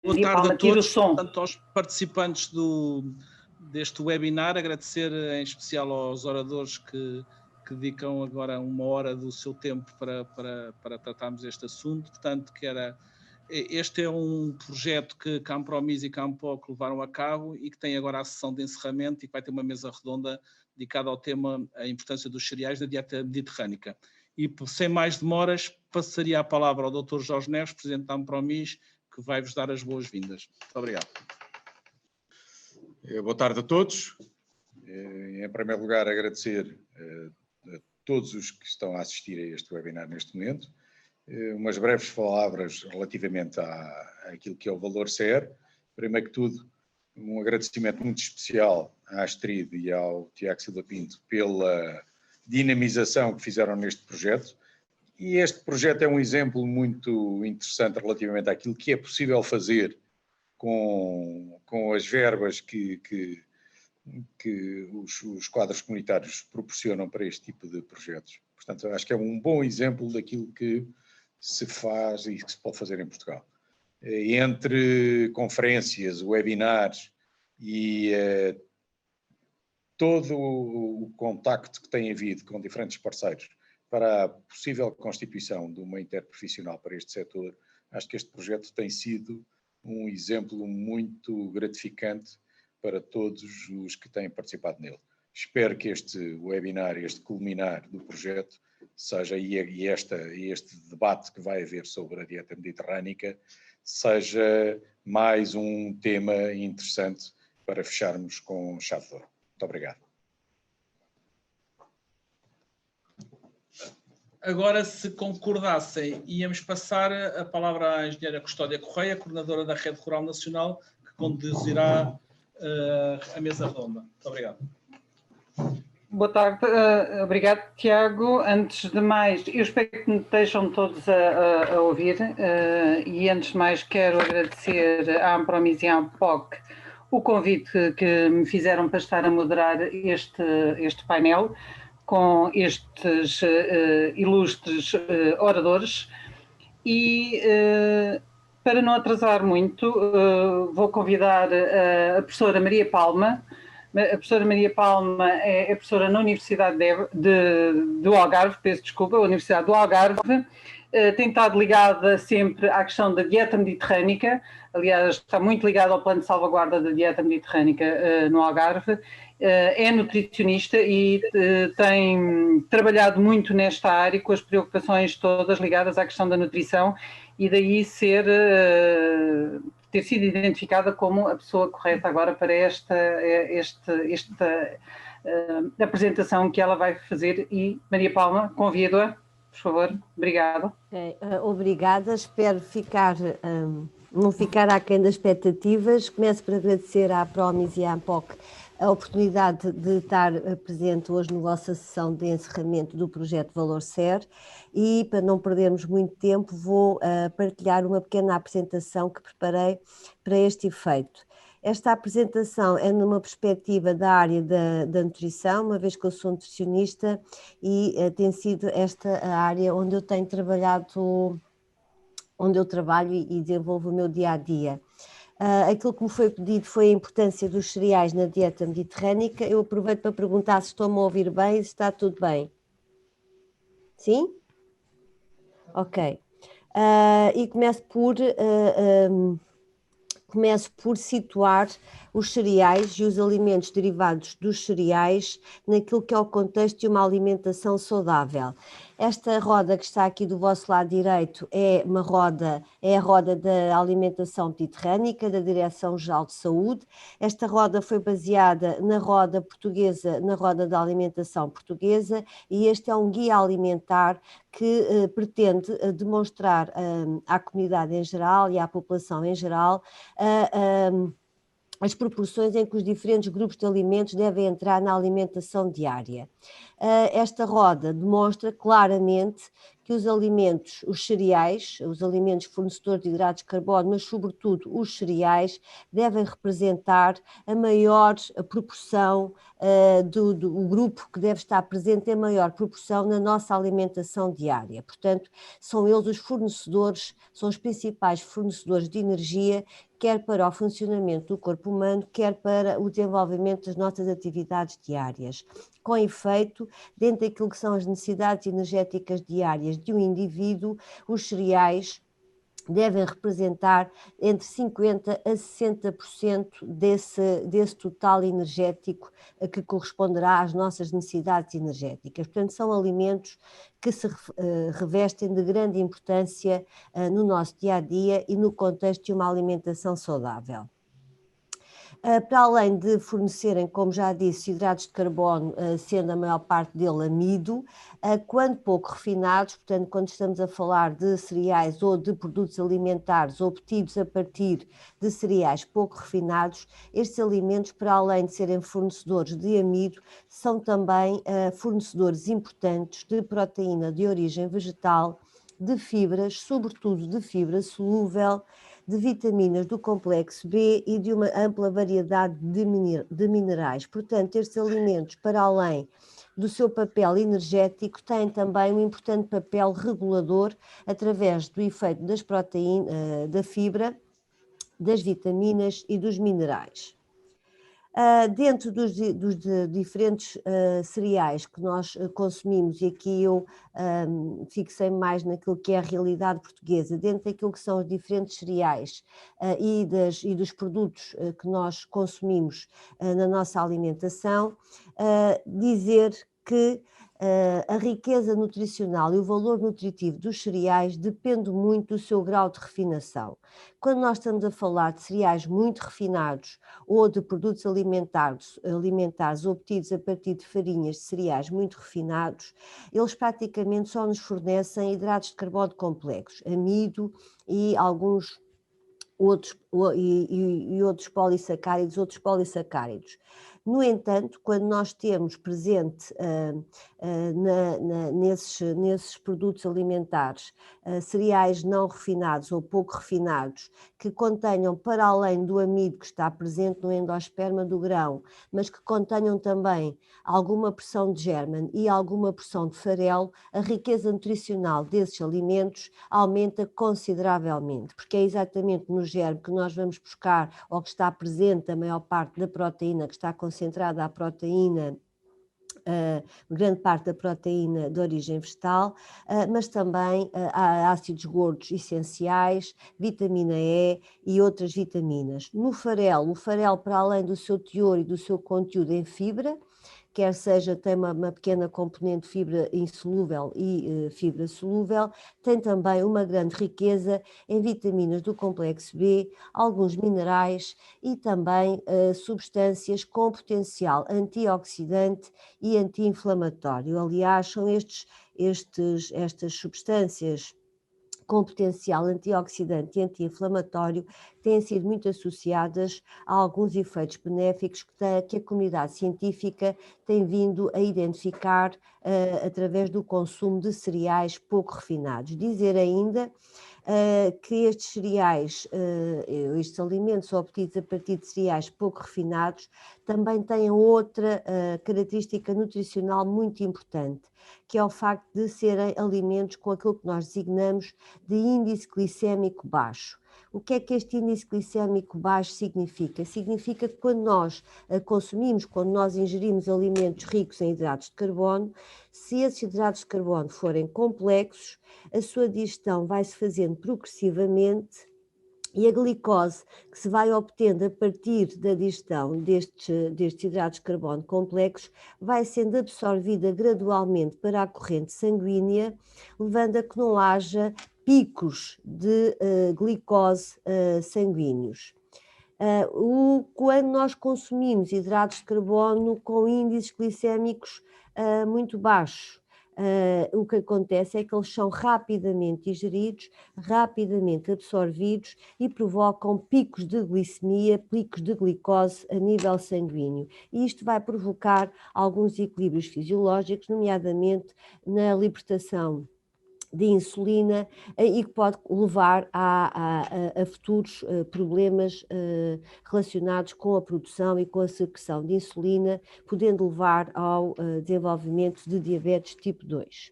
Boa tarde a todos, tanto aos participantes deste webinar, agradecer em especial aos oradores que dedicam agora 1 hora do seu tempo para tratarmos este assunto. Portanto, este é um projeto que Campromis e Campoc levaram a cabo e que tem agora a sessão de encerramento e que vai ter uma mesa redonda dedicada ao tema a importância dos cereais na dieta mediterrânica. E sem mais demoras, passaria a palavra ao Dr. Jorge Neves, Presidente da Campromis, que vai-vos dar as boas-vindas. Muito obrigado. Boa tarde a todos. Em primeiro lugar, agradecer a todos os que estão a assistir a este webinar neste momento. Umas breves palavras relativamente àquilo que é o valor SER. Primeiro que tudo, um agradecimento muito especial à Astrid e ao Tiago Silva Pinto pela dinamização que fizeram neste projeto. E este projeto é um exemplo muito interessante relativamente àquilo que é possível fazer com as verbas que os quadros comunitários proporcionam para este tipo de projetos. Portanto, acho que é um bom exemplo daquilo que se faz e que se pode fazer em Portugal. Entre conferências, webinars e todo o contacto que tem havido com diferentes parceiros para a possível constituição de uma interprofissional para este setor, acho que este projeto tem sido um exemplo muito gratificante para todos os que têm participado nele. Espero que este webinar, este culminar do projeto, seja este debate que vai haver sobre a dieta mediterrânica, seja mais um tema interessante para fecharmos com chave de ouro. Muito obrigado. Agora, se concordassem, íamos passar a palavra à engenheira Custódia Correia, coordenadora da Rede Rural Nacional, que conduzirá a mesa redonda. Muito obrigado. Boa tarde, obrigado, Tiago. Antes de mais, eu espero que me estejam todos a ouvir e antes de mais quero agradecer à Campromis e à Campoc o convite que me fizeram para estar a moderar este painel com estes ilustres oradores e para não atrasar muito vou convidar a professora Maria Palma. A professora Maria Palma é professora na Universidade do Algarve, peço desculpa, a Universidade do Algarve, tem estado ligada sempre à questão da dieta mediterrânica, aliás está muito ligada ao plano de salvaguarda da dieta mediterrânica no Algarve, é nutricionista e tem trabalhado muito nesta área com as preocupações todas ligadas à questão da nutrição e daí ter sido identificada como a pessoa correta agora para esta apresentação que ela vai fazer. E Maria Palma, convido-a, por favor. Obrigada. Obrigada, espero não ficar aquém das expectativas. Começo por agradecer à Campromis e à Campoc a oportunidade de estar presente hoje na vossa sessão de encerramento do projeto Valor SER e, para não perdermos muito tempo, vou partilhar uma pequena apresentação que preparei para este efeito. Esta apresentação é numa perspectiva da área da nutrição, uma vez que eu sou nutricionista e tem sido esta a área onde eu tenho trabalhado, onde eu trabalho e desenvolvo o meu dia-a-dia. Aquilo que me foi pedido foi a importância dos cereais na dieta mediterrânica. Eu aproveito para perguntar se estão-me a ouvir bem, se está tudo bem. Sim? Ok. E começo por situar os cereais e os alimentos derivados dos cereais naquilo que é o contexto de uma alimentação saudável. Esta roda que está aqui do vosso lado direito é a roda da alimentação mediterrânica, da Direção-Geral de Saúde. Esta roda foi baseada na roda portuguesa, na roda da alimentação portuguesa, e este é um guia alimentar que pretende demonstrar à comunidade em geral e à população em geral as proporções em que os diferentes grupos de alimentos devem entrar na alimentação diária. Esta roda demonstra claramente que os alimentos, os cereais, os alimentos fornecedores de hidratos de carbono, mas sobretudo os cereais, devem representar a maior proporção o grupo que deve estar presente em maior proporção na nossa alimentação diária. Portanto, são eles os fornecedores, são os principais fornecedores de energia, quer para o funcionamento do corpo humano, quer para o desenvolvimento das nossas atividades diárias. Com efeito, dentro daquilo que são as necessidades energéticas diárias de um indivíduo, os cereais devem representar entre 50% a 60% desse total energético que corresponderá às nossas necessidades energéticas. Portanto, são alimentos que se revestem de grande importância no nosso dia-a-dia e no contexto de uma alimentação saudável. Para além de fornecerem, como já disse, hidratos de carbono, sendo a maior parte dele amido, quando pouco refinados, portanto, quando estamos a falar de cereais ou de produtos alimentares obtidos a partir de cereais pouco refinados, estes alimentos, para além de serem fornecedores de amido, são também fornecedores importantes de proteína de origem vegetal, de fibras, sobretudo de fibra solúvel, de vitaminas do complexo B e de uma ampla variedade de minerais. Portanto, estes alimentos, para além do seu papel energético, têm também um importante papel regulador através do efeito das proteínas, da fibra, das vitaminas e dos minerais. Dentro dos diferentes cereais que nós consumimos, e aqui eu fixei mais naquilo que é a realidade portuguesa, dentro daquilo que são os diferentes cereais e dos produtos que nós consumimos na nossa alimentação, dizer que a riqueza nutricional e o valor nutritivo dos cereais depende muito do seu grau de refinação. Quando nós estamos a falar de cereais muito refinados ou de produtos alimentares obtidos a partir de farinhas de cereais muito refinados, eles praticamente só nos fornecem hidratos de carbono complexos, amido e alguns outros polissacáridos. No entanto, quando nós temos presente nesses produtos alimentares cereais não refinados ou pouco refinados, que contenham, para além do amido que está presente no endosperma do grão, mas que contenham também alguma porção de germano e alguma porção de farelo, a riqueza nutricional desses alimentos aumenta consideravelmente, porque é exatamente no germe que nós vamos buscar, ou que está presente a maior parte da proteína, que está concentrada a proteína, grande parte da proteína de origem vegetal, mas também há ácidos gordos essenciais, vitamina E e outras vitaminas. No farelo, o farelo, para além do seu teor e do seu conteúdo em fibra, quer seja tem uma pequena componente de fibra insolúvel e fibra solúvel, tem também uma grande riqueza em vitaminas do complexo B, alguns minerais e também substâncias com potencial antioxidante e anti-inflamatório. Aliás, são estas substâncias com potencial antioxidante e anti-inflamatório têm sido muito associadas a alguns efeitos benéficos que a comunidade científica tem vindo a identificar através do consumo de cereais pouco refinados. Dizer ainda que estes cereais, estes alimentos obtidos a partir de cereais pouco refinados, também têm outra característica nutricional muito importante, que é o facto de serem alimentos com aquilo que nós designamos de índice glicémico baixo. O que é que este índice glicémico baixo significa? Significa que quando nós consumimos, quando nós ingerimos alimentos ricos em hidratos de carbono, se esses hidratos de carbono forem complexos, a sua digestão vai-se fazendo progressivamente e a glicose que se vai obtendo a partir da digestão destes hidratos de carbono complexos vai sendo absorvida gradualmente para a corrente sanguínea, levando a que não haja picos de glicose sanguíneos. Quando nós consumimos hidratos de carbono com índices glicémicos muito baixos, o que acontece é que eles são rapidamente digeridos, rapidamente absorvidos e provocam picos de glicemia, picos de glicose a nível sanguíneo. E isto vai provocar alguns equilíbrios fisiológicos, nomeadamente na libertação de insulina e que pode levar a futuros problemas relacionados com a produção e com a secreção de insulina, podendo levar ao desenvolvimento de diabetes tipo 2.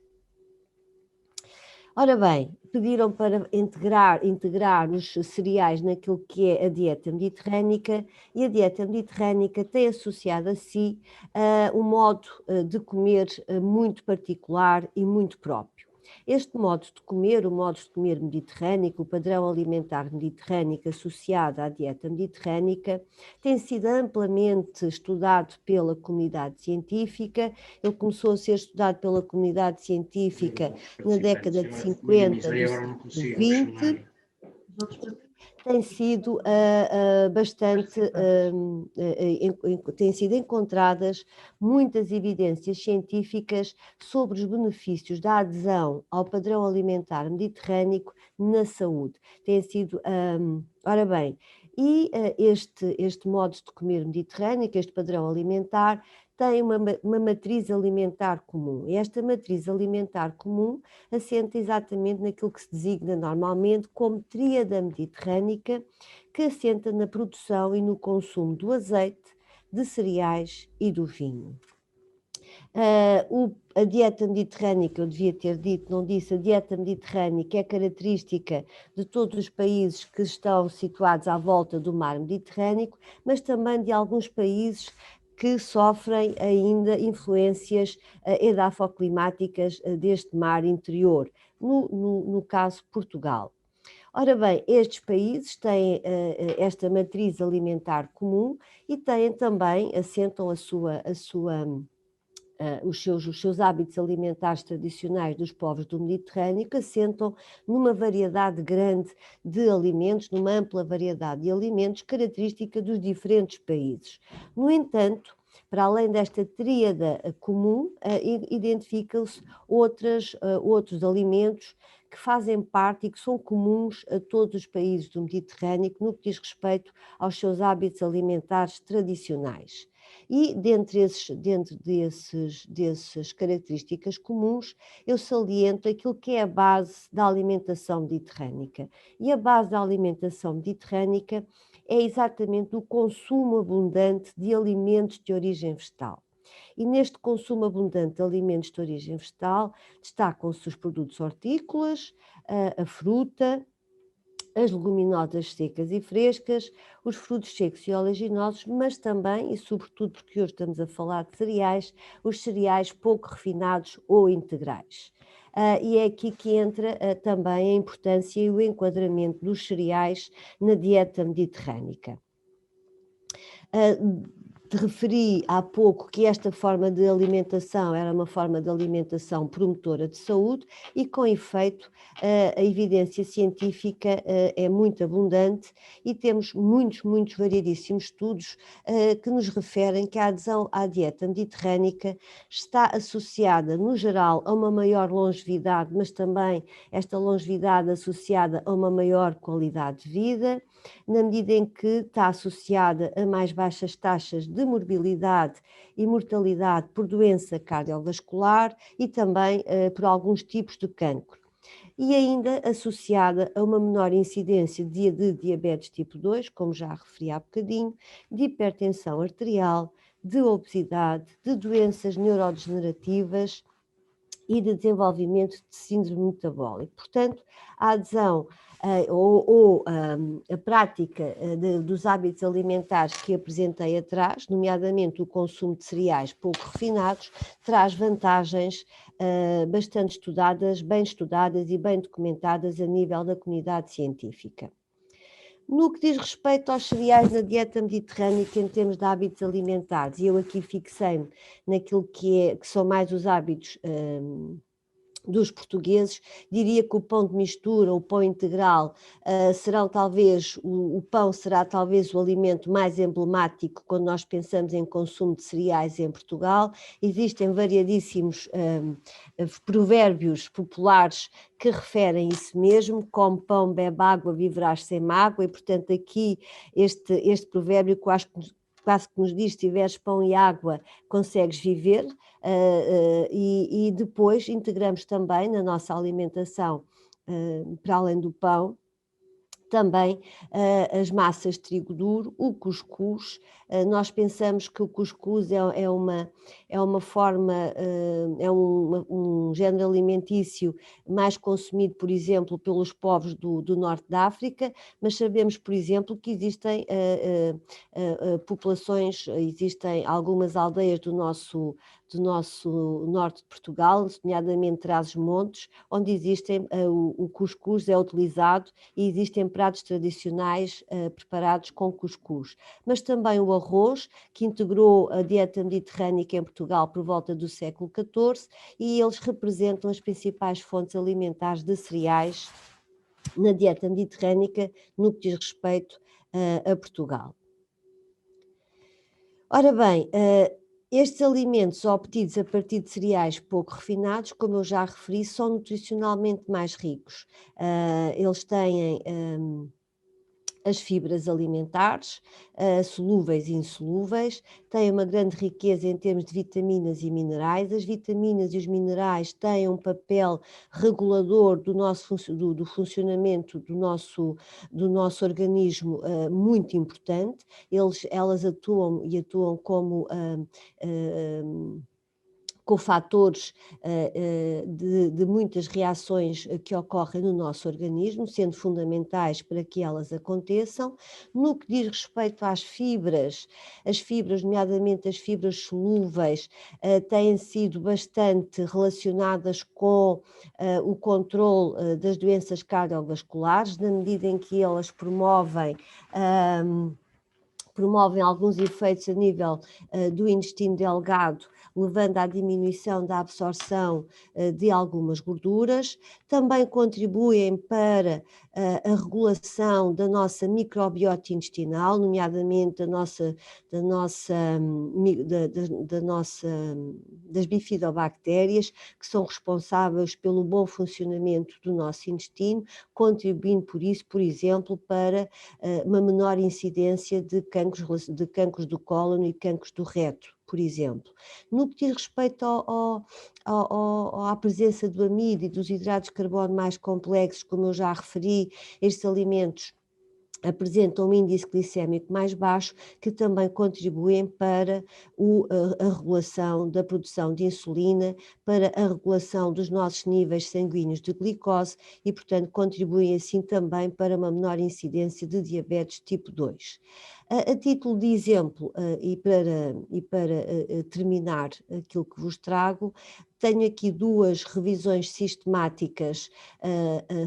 Ora bem, pediram para integrar os cereais naquilo que é a dieta mediterrânica, e a dieta mediterrânica tem associado a si um modo de comer muito particular e muito próprio. Este modo de comer, o modo de comer mediterrânico, o padrão alimentar mediterrânico associado à dieta mediterrânica, tem sido amplamente estudado pela comunidade científica. Ele começou a ser estudado pela comunidade científica na década de 50 do século XX. Tem sido têm sido encontradas muitas evidências científicas sobre os benefícios da adesão ao padrão alimentar mediterrâneo na saúde. Tem sido, ora bem, e este modo de comer mediterrâneo, este padrão alimentar, tem uma matriz alimentar comum. E esta matriz alimentar comum assenta exatamente naquilo que se designa normalmente como tríada mediterrânica, que assenta na produção e no consumo do azeite, de cereais e do vinho. A dieta mediterrânica, eu devia ter dito, não disse, a dieta mediterrânica é característica de todos os países que estão situados à volta do mar Mediterrâneo, mas também de alguns países que sofrem ainda influências edafoclimáticas deste mar interior, no caso Portugal. Ora bem, estes países têm esta matriz alimentar comum e têm também, assentam os seus hábitos alimentares tradicionais dos povos do Mediterrâneo, que assentam numa variedade grande de alimentos, numa ampla variedade de alimentos, característica dos diferentes países. No entanto, para além desta tríada comum, identificam-se outros alimentos que fazem parte e que são comuns a todos os países do Mediterrâneo no que diz respeito aos seus hábitos alimentares tradicionais. E dentro dessas características comuns, eu saliento aquilo que é a base da alimentação mediterrânica. E a base da alimentação mediterrânica é exatamente o consumo abundante de alimentos de origem vegetal. E neste consumo abundante de alimentos de origem vegetal, destacam-se os produtos hortícolas, a fruta, as leguminosas secas e frescas, os frutos secos e oleaginosos, mas também, e sobretudo porque hoje estamos a falar de cereais, os cereais pouco refinados ou integrais. E é aqui que entra também a importância e o enquadramento dos cereais na dieta mediterrânica. Te referi há pouco que esta forma de alimentação era uma forma de alimentação promotora de saúde e, com efeito, a evidência científica é muito abundante e temos muitos variedíssimos estudos que nos referem que a adesão à dieta mediterrânica está associada, no geral, a uma maior longevidade, mas também esta longevidade associada a uma maior qualidade de vida, na medida em que está associada a mais baixas taxas de morbilidade e mortalidade por doença cardiovascular e também por alguns tipos de cancro. E ainda associada a uma menor incidência de diabetes tipo 2, como já referi há bocadinho, de hipertensão arterial, de obesidade, de doenças neurodegenerativas e de desenvolvimento de síndrome metabólico. Portanto, a adesão a prática dos hábitos alimentares que apresentei atrás, nomeadamente o consumo de cereais pouco refinados, traz vantagens bastante estudadas, bem estudadas e bem documentadas a nível da comunidade científica. No que diz respeito aos cereais na dieta mediterrânica em termos de hábitos alimentares, e eu aqui fixei-me naquilo que são mais os hábitos dos portugueses, diria que o pão de mistura, o pão integral, serão talvez, o pão será talvez o alimento mais emblemático quando nós pensamos em consumo de cereais em Portugal. Existem variadíssimos provérbios populares que referem isso mesmo, como pão bebe água, viverás sem mágoa, e portanto aqui este provérbio que eu acho que quase que nos diz, se tiveres pão e água, consegues viver, e depois integramos também na nossa alimentação, para além do pão, também as massas de trigo duro, o cuscuz. Nós pensamos que o cuscuz é uma forma, é um género alimentício mais consumido, por exemplo, pelos povos do norte da África, mas sabemos, por exemplo, que existem populações, existem algumas aldeias do nosso norte de Portugal, nomeadamente Trás-os-Montes, onde existem, o cuscuz é utilizado e existem pratos tradicionais preparados com cuscuz. Mas também o arroz, que integrou a dieta mediterrânica em Portugal por volta do século XIV, e eles representam as principais fontes alimentares de cereais na dieta mediterrânica no que diz respeito a Portugal. Ora bem, estes alimentos obtidos a partir de cereais pouco refinados, como eu já referi, são nutricionalmente mais ricos. Eles têm as fibras alimentares, solúveis e insolúveis, têm uma grande riqueza em termos de vitaminas e minerais. As vitaminas e os minerais têm um papel regulador do funcionamento do nosso organismo muito importante. Elas atuam como cofatores de muitas reações que ocorrem no nosso organismo, sendo fundamentais para que elas aconteçam. No que diz respeito às fibras, nomeadamente as fibras solúveis, têm sido bastante relacionadas com o controle das doenças cardiovasculares, na medida em que elas promovem alguns efeitos a nível do intestino delgado, levando à diminuição da absorção de algumas gorduras. Também contribuem para a regulação da nossa microbiota intestinal, nomeadamente das bifidobactérias, que são responsáveis pelo bom funcionamento do nosso intestino, contribuindo por isso, por exemplo, para uma menor incidência de cancros do cólon e cancros do reto, por exemplo. No que diz respeito à presença do amido e dos hidratos de carbono mais complexos, como eu já referi, estes alimentos apresentam um índice glicémico mais baixo, que também contribuem para a regulação da produção de insulina, para a regulação dos nossos níveis sanguíneos de glicose e, portanto, contribuem assim também para uma menor incidência de diabetes tipo 2. A título de exemplo, e para terminar aquilo que vos trago, tenho aqui duas revisões sistemáticas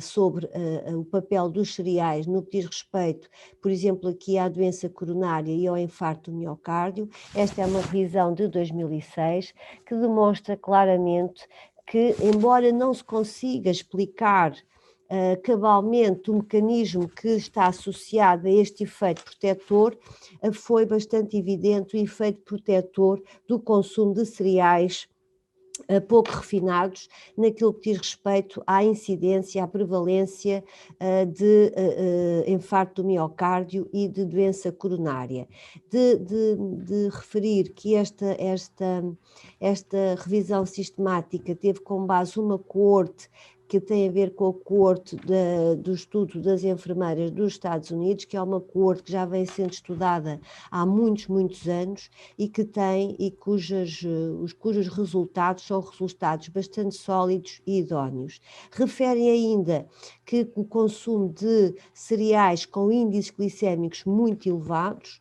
sobre o papel dos cereais no que diz respeito, por exemplo, aqui à doença coronária e ao infarto do miocárdio. Esta é uma revisão de 2006 que demonstra claramente que, embora não se consiga explicar cabalmente o mecanismo que está associado a este efeito protetor, foi bastante evidente o efeito protetor do consumo de cereais pouco refinados naquilo que diz respeito à incidência, à prevalência de infarto do miocárdio e de doença coronária. De referir que esta revisão sistemática teve como base uma coorte que tem a ver com a coorte do estudo das enfermeiras dos Estados Unidos, que é uma coorte que já vem sendo estudada há muitos anos e cujos resultados são resultados bastante sólidos e idóneos. Referem ainda que o consumo de cereais com índices glicémicos muito elevados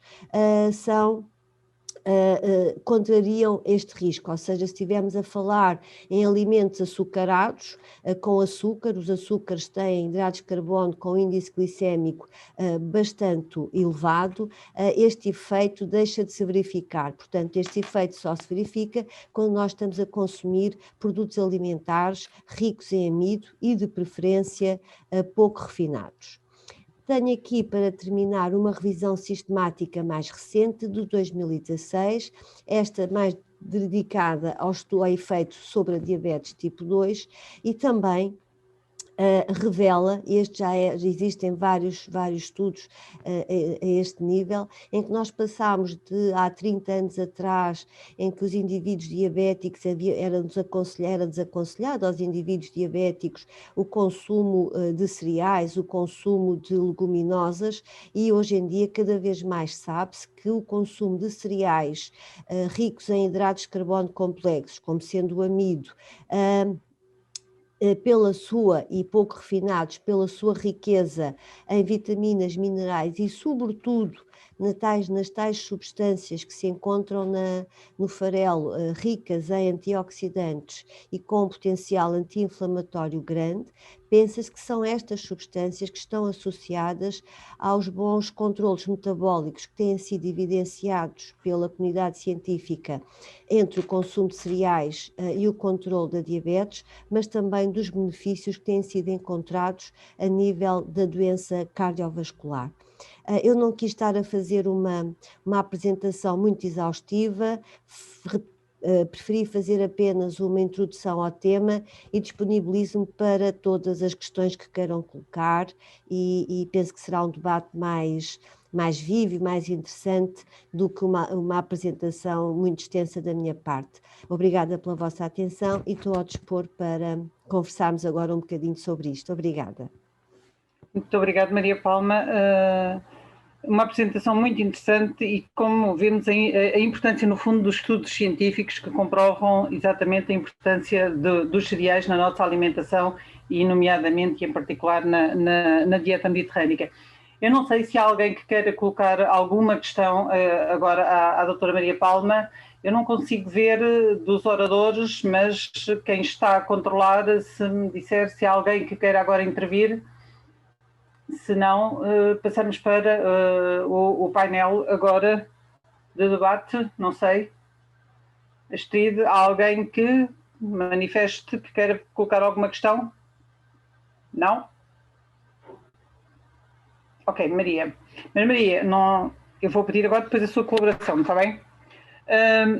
contrariam este risco, ou seja, se estivermos a falar em alimentos açucarados, com açúcar, os açúcares têm hidratos de carbono com índice glicémico bastante elevado, este efeito deixa de se verificar. Portanto, este efeito só se verifica quando nós estamos a consumir produtos alimentares ricos em amido e, de preferência, pouco refinados. Tenho aqui, para terminar, uma revisão sistemática mais recente, de 2016, esta mais dedicada ao efeito sobre a diabetes tipo 2 e também revela, e já existem vários estudos a este nível, em que nós passámos de há 30 anos atrás, em que os indivíduos diabéticos era desaconselhado aos indivíduos diabéticos o consumo de cereais, o consumo de leguminosas, e hoje em dia cada vez mais sabe-se que o consumo de cereais ricos em hidratos de carbono complexos, como sendo o amido, pela sua, e pouco refinados, pela sua riqueza em vitaminas, minerais e, sobretudo, nas tais substâncias que se encontram no farelo, ricas em antioxidantes e com potencial anti-inflamatório grande, pensa-se que são estas substâncias que estão associadas aos bons controlos metabólicos que têm sido evidenciados pela comunidade científica entre o consumo de cereais e o controle da diabetes, mas também dos benefícios que têm sido encontrados a nível da doença cardiovascular. Eu não quis estar a fazer uma apresentação muito exaustiva, preferi fazer apenas uma introdução ao tema e disponibilizo-me para todas as questões que queiram colocar e penso que será um debate mais vivo e mais interessante do que uma apresentação muito extensa da minha parte. Obrigada pela vossa atenção e estou ao dispor para conversarmos agora um bocadinho sobre isto. Obrigada. Muito obrigada, Maria Palma. Uma apresentação muito interessante e, como vemos, a importância, no fundo, dos estudos científicos que comprovam exatamente a importância dos cereais na nossa alimentação e, nomeadamente, e em particular, na dieta mediterrânica. Eu não sei se há alguém que queira colocar alguma questão agora à doutora Maria Palma. Eu não consigo ver dos oradores, mas quem está a controlar, se me disser se há alguém que queira agora intervir. Se não, passamos para o painel agora de debate, não sei. Astrid, há alguém que manifeste que queira colocar alguma questão? Não? Ok, Maria. Mas Maria, não, eu vou pedir agora depois a sua colaboração, está bem?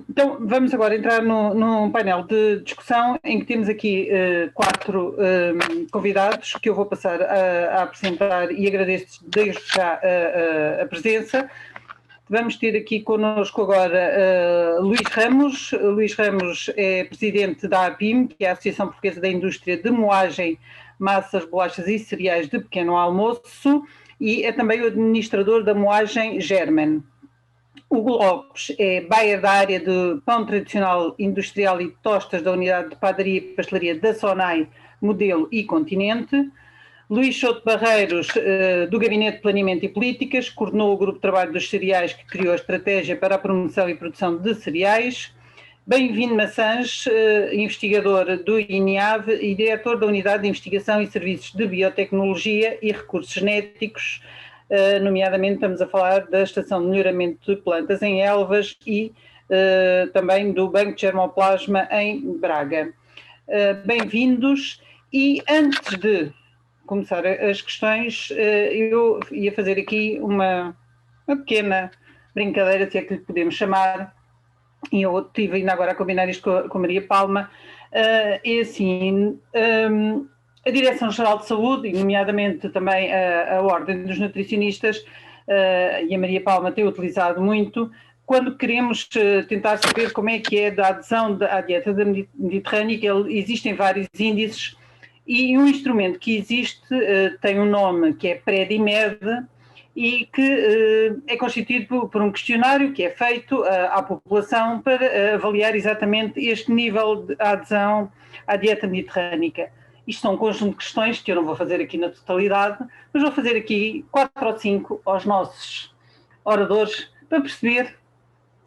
Então, vamos agora entrar num painel de discussão em que temos aqui 4 convidados que eu vou passar a apresentar e agradeço desde já a presença. Vamos ter aqui connosco agora Luís Ramos. Luís Ramos é presidente da APIM, que é a Associação Portuguesa da Indústria de Moagem, Massas, Bolachas e Cereais de Pequeno Almoço, e é também o administrador da Moagem Germen. Hugo Lopes é buyer da área de pão tradicional industrial e tostas da unidade de padaria e pastelaria da Sonai, Modelo e Continente. Luís Souto Barreiros, do Gabinete de Planeamento e Políticas, coordenou o grupo de trabalho dos cereais que criou a estratégia para a promoção e produção de cereais. Bem-vindo Maçãs, investigador do INIAV e diretor da Unidade de Investigação e Serviços de Biotecnologia e Recursos Genéticos, nomeadamente estamos a falar da Estação de Melhoramento de Plantas em Elvas e também do Banco de Germoplasma em Braga. Bem-vindos, e antes de começar as questões, eu ia fazer aqui uma pequena brincadeira, se é que lhe podemos chamar, e eu estive ainda agora a combinar isto com a Maria Palma. É assim, a Direção-Geral de Saúde, e nomeadamente também a Ordem dos Nutricionistas, e a Maria Palma tem utilizado muito, quando queremos tentar saber como é que é da adesão à dieta mediterrânica, existem vários índices, e um instrumento que existe tem um nome que é PREDIMED, e que é constituído por um questionário que é feito à população para avaliar exatamente este nível de adesão à dieta mediterrânica. Isto são um conjunto de questões que eu não vou fazer aqui na totalidade, mas vou fazer aqui 4 ou 5 aos nossos oradores para perceber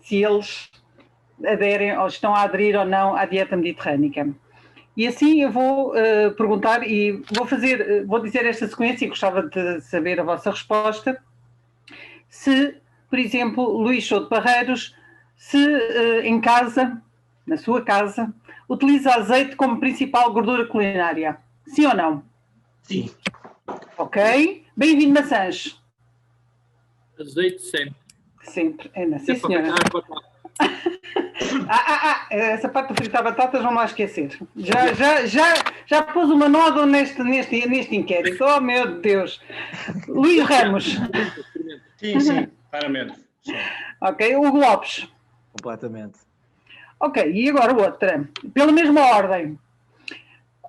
se eles aderem ou estão a aderir ou não à dieta mediterrânica. E assim eu vou perguntar e vou dizer esta sequência e gostava de saber a vossa resposta. Se, por exemplo, Luís Souto Barreiros, se em casa, na sua casa, utiliza azeite como principal gordura culinária. Sim ou não? Sim. Ok. Bem-vindo, Maçãs. Azeite sempre. Sempre. Sim, senhora. Essa parte do fritar batatas vamos lá esquecer. Já pôs uma nódoa neste inquérito. Oh, meu Deus. Luís Ramos. Sim, claramente. Ok, Hugo Lopes. Completamente. Ok, e agora outra. Pela mesma ordem.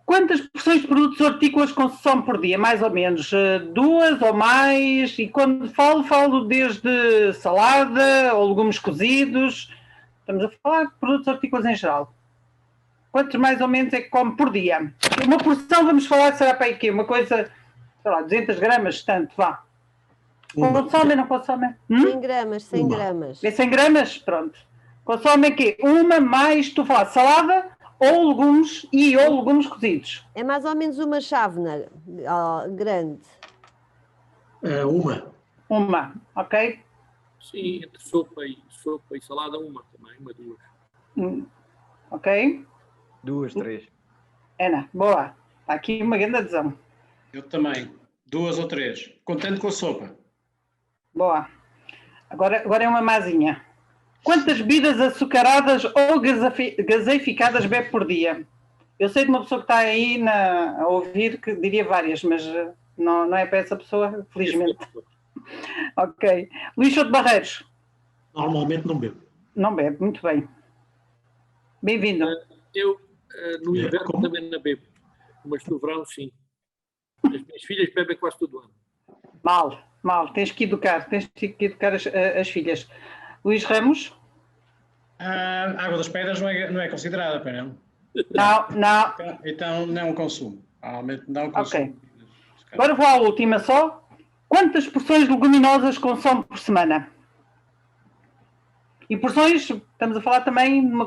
Quantas porções de produtos hortícolas consome por dia? Mais ou menos 2 ou mais? E quando falo desde salada ou legumes cozidos. Estamos a falar de produtos hortícolas em geral. Quantos mais ou menos é que come por dia? Uma porção, vamos falar, será para aí quê? Uma coisa, sei lá, 200 gramas, tanto, vá. Consomem, não consomem? 100 gramas, 100 gramas. É 100 gramas? Pronto. Consomem quê? Uma mais, tu falas, salada ou legumes cozidos? É mais ou menos uma chávena grande. Uma, ok? Sim, entre sopa e salada, uma também, 2. Ok? 2, 3. Ana, boa. Está aqui uma grande adesão. Eu também. 2 ou 3. Contente com a sopa. Boa. Agora é uma mazinha. Quantas bebidas açucaradas ou gaseificadas bebe por dia? Eu sei de uma pessoa que está aí a ouvir que diria várias, mas não é para essa pessoa, felizmente. Ok. Luís Souto Barreiros. Normalmente não bebo. Não bebe, muito bem. Bem-vindo. Eu, no inverno, também não bebo. Mas no verão, sim. As minhas filhas bebem quase todo o ano. Mal. Tens que educar as filhas. Luís Ramos? A água das pedras não é considerada, para não? Não. Então não consumo. Normalmente não consumo. Ok. Agora vou à última só. Quantas porções de leguminosas consome por semana? E porções, estamos a falar também de uma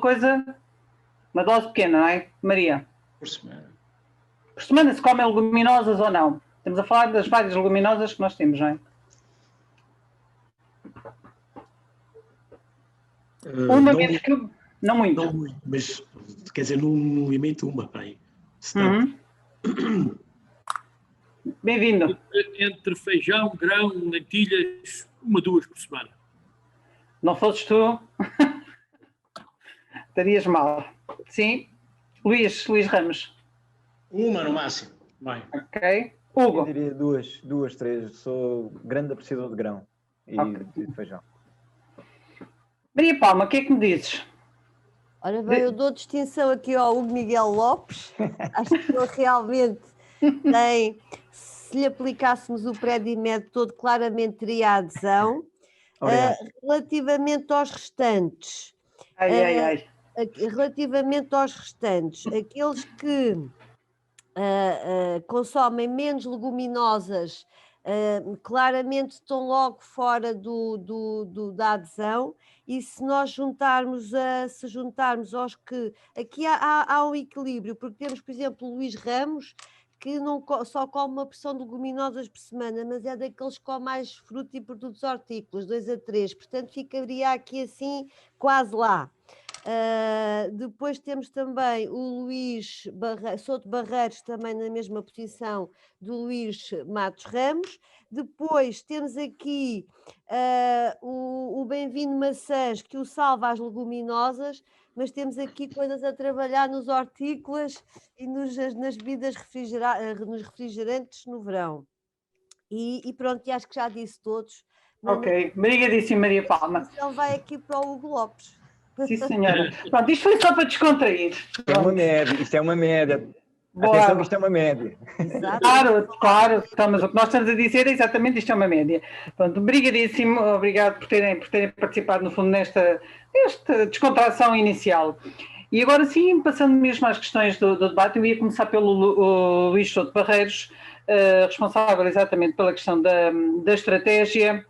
dose pequena, não é, Maria? Por semana. Por semana se comem leguminosas ou não? Estamos a falar das várias leguminosas que nós temos, não é? Uma vez que... Não muito. Não muito, mas quer dizer, num limite uma, para aí. Bem-vindo. Entre feijão, grão, lentilhas, 2 por semana. Não fosses tu, estarias mal. Sim. Luís Ramos. Uma no máximo. Bem. Ok. Hugo. Eu diria 2, 3. Sou grande apreciador de grão e de feijão. Maria Palma, o que é que me dizes? Ora bem, eu dou distinção aqui ao Hugo Miguel Lopes. Acho que ele realmente tem, se lhe aplicássemos o pré-dimed todo, claramente teria adesão. Relativamente aos restantes, aqueles que consomem menos leguminosas, claramente estão logo fora da adesão, e se nós juntarmos aos que... Aqui há um equilíbrio, porque temos, por exemplo, o Luís Ramos, que não só come uma porção de leguminosas por semana, mas é daqueles que come mais fruta e produtos hortícolas, 2 a 3, portanto ficaria aqui assim quase lá. Depois temos também o Luís Souto Barreiros, também na mesma posição do Luís Matos Ramos. Depois temos aqui o Bem-vindo Maçãs, que o salva às leguminosas, mas temos aqui coisas a trabalhar nos hortícolas e nas bebidas nos refrigerantes no verão. E pronto, e acho que já disse todos. Ok, obrigadíssimo, Maria Palma. Então vai aqui para o Hugo Lopes. Sim, senhora. Pronto, isto foi só para descontrair. Isto é uma média. Boa. Atenção que isto é uma média. Claro. Então, mas o que nós estamos a dizer é exatamente isto, é uma média. Pronto, obrigadíssimo, obrigado por terem participado, no fundo, nesta descontração inicial. E agora sim, passando mesmo às questões do debate, eu ia começar pelo Luís Souto Barreiros, responsável exatamente pela questão da estratégia,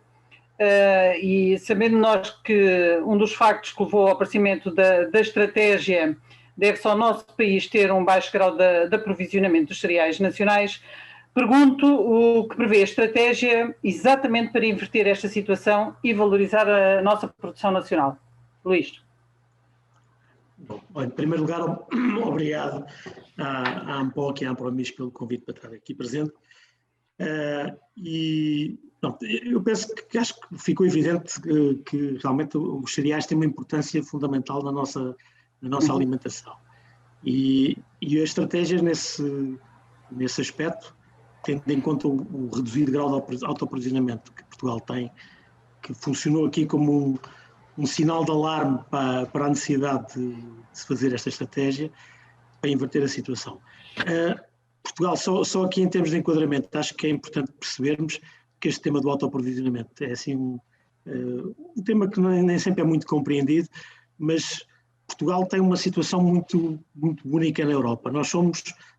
e sabendo nós que um dos factos que levou ao aparecimento da estratégia deve-se ao nosso país ter um baixo grau de aprovisionamento dos cereais nacionais, pergunto o que prevê a estratégia exatamente para inverter esta situação e valorizar a nossa produção nacional. Luís. Bom, em primeiro lugar, obrigado à ANPOC e à ANPROMIS pelo convite para estar aqui presente. E Pronto, eu penso que acho que ficou evidente que realmente os cereais têm uma importância fundamental na nossa alimentação. E a estratégia nesse aspecto, tendo em conta o reduzido grau de autoaprovisionamento que Portugal tem, que funcionou aqui como um sinal de alarme para a necessidade de se fazer esta estratégia, para inverter a situação. Portugal, só aqui em termos de enquadramento, acho que é importante percebermos que este tema do autoaprovisionamento é assim um tema que nem sempre é muito compreendido, mas Portugal tem uma situação muito, muito única na Europa.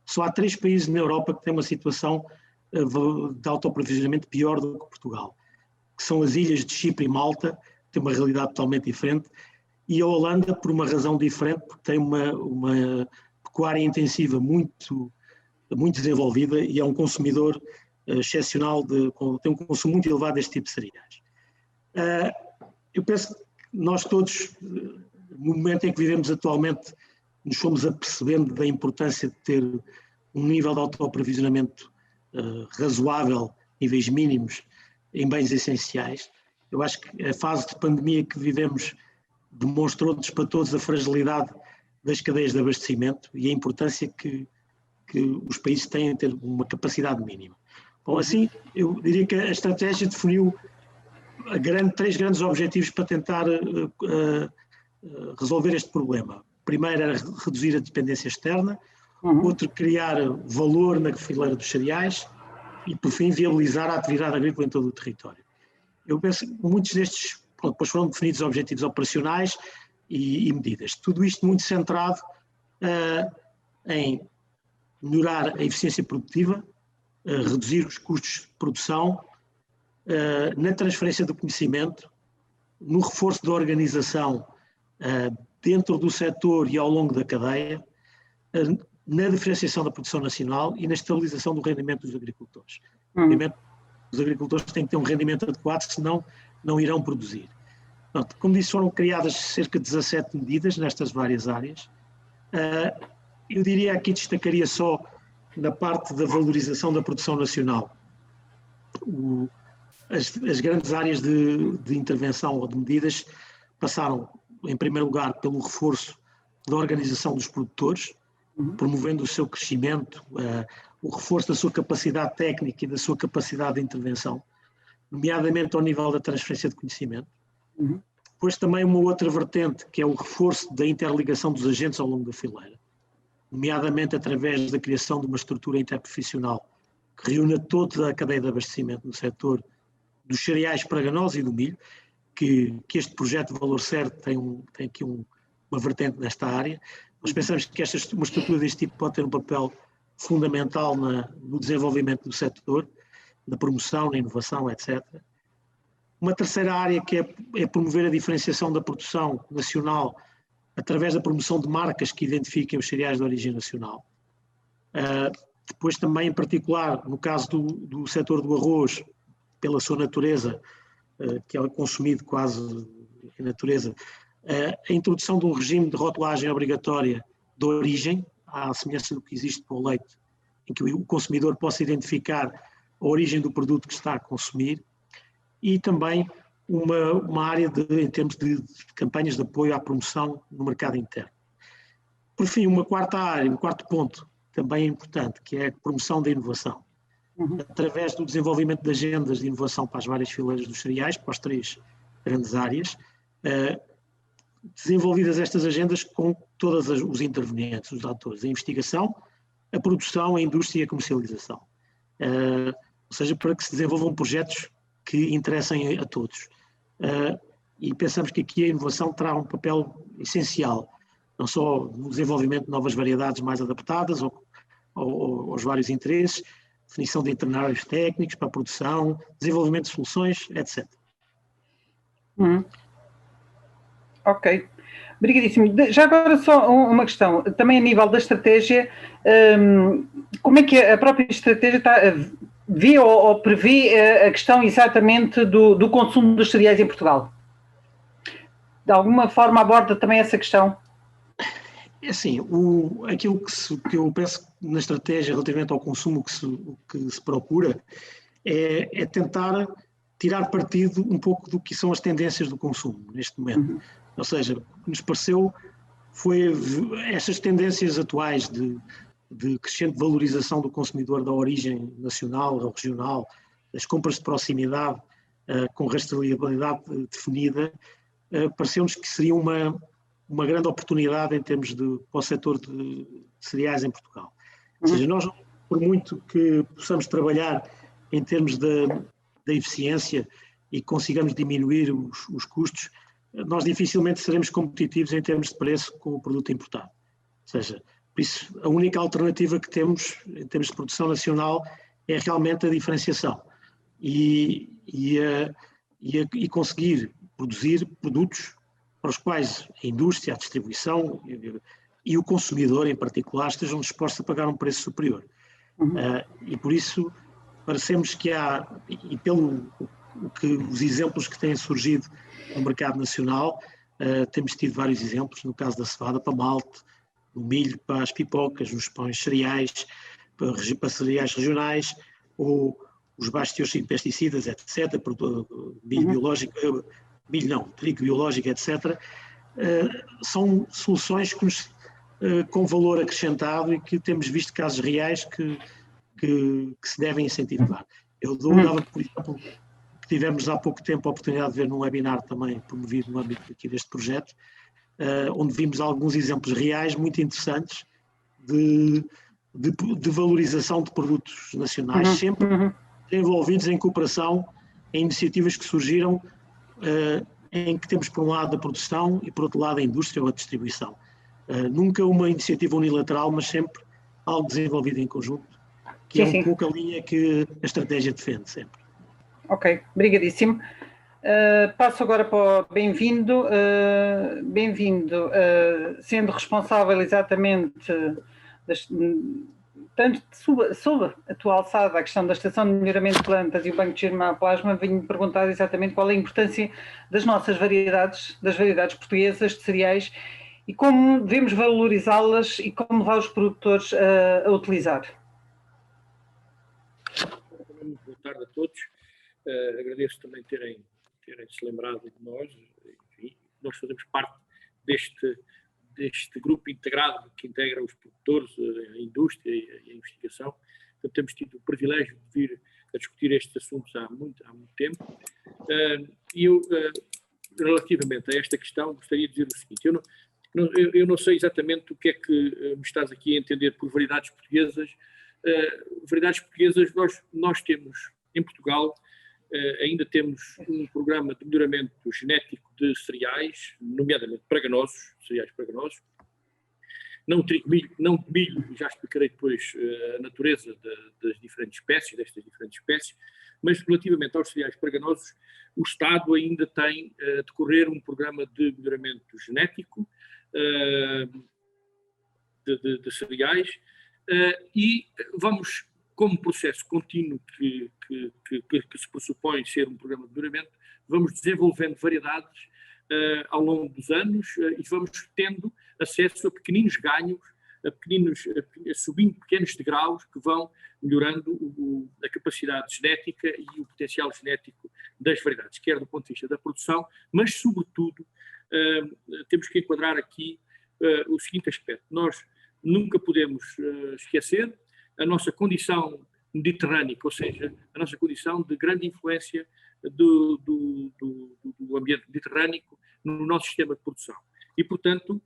Só há 3 países na Europa que têm uma situação de autoaprovisionamento pior do que Portugal, que são as ilhas de Chipre e Malta, que têm uma realidade totalmente diferente, e a Holanda, por uma razão diferente, porque tem uma pecuária intensiva muito, muito desenvolvida e é um consumidor excepcional, tem um consumo muito elevado deste tipo de cereais. Eu penso que nós todos, no momento em que vivemos atualmente, nos fomos apercebendo da importância de ter um nível de autoaprovisionamento razoável, níveis mínimos, em bens essenciais. Eu acho que a fase de pandemia que vivemos demonstrou-nos para todos a fragilidade das cadeias de abastecimento e a importância que os países têm em ter uma capacidade mínima. Bom, assim, eu diria que a estratégia definiu 3 grandes objetivos para tentar resolver este problema. Primeiro era reduzir a dependência externa, outro criar valor na fileira dos cereais e, por fim, viabilizar a atividade agrícola em todo o território. Eu penso que muitos destes, depois foram definidos objetivos operacionais e medidas. Tudo isto muito centrado em melhorar a eficiência produtiva, reduzir os custos de produção, na transferência do conhecimento, no reforço da organização dentro do setor e ao longo da cadeia, na diferenciação da produção nacional e na estabilização do rendimento dos agricultores. Os agricultores têm que ter um rendimento adequado, senão não irão produzir. Pronto, como disse, foram criadas cerca de 17 medidas nestas várias áreas. Eu diria aqui, destacaria só na parte da valorização da produção nacional. As grandes áreas de intervenção ou de medidas passaram, em primeiro lugar, pelo reforço da organização dos produtores, promovendo o seu crescimento, o reforço da sua capacidade técnica e da sua capacidade de intervenção, nomeadamente ao nível da transferência de conhecimento. Depois também uma outra vertente, que é o reforço da interligação dos agentes ao longo da fileira, nomeadamente através da criação de uma estrutura interprofissional que reúna toda a cadeia de abastecimento no setor dos cereais para granola e do milho, que este projeto de valor certo tem aqui uma vertente nesta área. Nós pensamos que uma estrutura deste tipo pode ter um papel fundamental no desenvolvimento do setor, na promoção, na inovação, etc. Uma terceira área que é promover a diferenciação da produção nacional através da promoção de marcas que identifiquem os cereais de origem nacional. Depois também, em particular, no caso do setor do arroz, pela sua natureza, que é consumido quase em natureza, a introdução de um regime de rotulagem obrigatória de origem, à semelhança do que existe para o leite, em que o consumidor possa identificar a origem do produto que está a consumir, e também uma área em termos de campanhas de apoio à promoção no mercado interno. Por fim, uma quarta área, um quarto ponto, também importante, que é a promoção da inovação. Através do desenvolvimento de agendas de inovação para as várias fileiras dos cereais, para as 3 grandes áreas, desenvolvidas estas agendas com todos os intervenientes, os atores, a investigação, a produção, a indústria e a comercialização. Ou seja, para que se desenvolvam projetos que interessem a todos. E pensamos que aqui a inovação terá um papel essencial, não só no desenvolvimento de novas variedades mais adaptadas aos vários interesses, definição de itinerários técnicos para a produção, desenvolvimento de soluções, etc. Ok, obrigadíssimo. Já agora só uma questão, também a nível da estratégia, como é que a própria estratégia vê ou prevê a questão exatamente do consumo dos cereais em Portugal? De alguma forma aborda também essa questão? É assim, aquilo que eu penso na estratégia relativamente ao consumo que se procura é tentar tirar partido um pouco do que são as tendências do consumo neste momento. Ou seja, o que nos pareceu foi estas tendências atuais de crescente valorização do consumidor da origem nacional ou regional, das compras de proximidade com rastreabilidade definida, pareceu-nos que seria uma grande oportunidade em termos para o setor de cereais em Portugal. Ou seja, nós, por muito que possamos trabalhar em termos da eficiência e consigamos diminuir os custos, nós dificilmente seremos competitivos em termos de preço com o produto importado. Ou seja, por isso, a única alternativa que temos em termos de produção nacional é realmente a diferenciação e conseguir produzir produtos para os quais a indústria, a distribuição e o consumidor em particular estejam dispostos a pagar um preço superior. E por isso parecemos que há, e pelo os exemplos que têm surgido no mercado nacional, temos tido vários exemplos, no caso da cevada para malte, no milho para as pipocas, nos pães cereais, para cereais regionais, ou os baixos teores em pesticidas, etc., milho biológico, trigo biológico, etc., são soluções com valor acrescentado e que temos visto casos reais que se devem incentivar. Eu dava, por exemplo, que tivemos há pouco tempo a oportunidade de ver num webinar também promovido no âmbito aqui deste projeto, onde vimos alguns exemplos reais muito interessantes de valorização de produtos nacionais, sempre envolvidos em cooperação, em iniciativas que surgiram, em que temos por um lado a produção e por outro lado a indústria ou a distribuição. Nunca uma iniciativa unilateral, mas sempre algo desenvolvido em conjunto, que é um pouco a linha que a estratégia defende sempre. Ok, obrigadíssimo. Passo agora para o bem-vindo. Bem-vindo, sendo responsável exatamente tanto sob a tua alçada a questão da estação de melhoramento de plantas e o banco de germoplasma, venho perguntar exatamente qual é a importância das nossas variedades, das variedades portuguesas de cereais e como devemos valorizá-las e como levar os produtores a utilizar. Muito boa tarde a todos. Agradeço também terem se lembrado de nós. Enfim, nós fazemos parte deste grupo integrado que integra os produtores, a indústria e a investigação. Portanto, temos tido o privilégio de vir a discutir estes assuntos há muito tempo. E eu, relativamente a esta questão, gostaria de dizer o seguinte. Eu não sei exatamente o que é que me estás aqui a entender por variedades portuguesas. Variedades portuguesas, nós temos em Portugal, ainda temos um programa de melhoramento genético de cereais, nomeadamente praganosos, cereais praganosos, não trigo, não milho, já explicarei depois a natureza das diferentes espécies, destas diferentes espécies, mas relativamente aos cereais praganosos, o Estado ainda tem a decorrer um programa de melhoramento genético de cereais e vamos, como processo contínuo que se pressupõe ser um programa de melhoramento, vamos desenvolvendo variedades ao longo dos anos e vamos tendo acesso a pequeninos ganhos, subindo pequenos degraus que vão melhorando a capacidade genética e o potencial genético das variedades, quer do ponto de vista da produção, mas sobretudo temos que enquadrar aqui o seguinte aspecto. Nós nunca podemos esquecer a nossa condição mediterrânica, ou seja, a nossa condição de grande influência do ambiente mediterrâneo no nosso sistema de produção. E, portanto,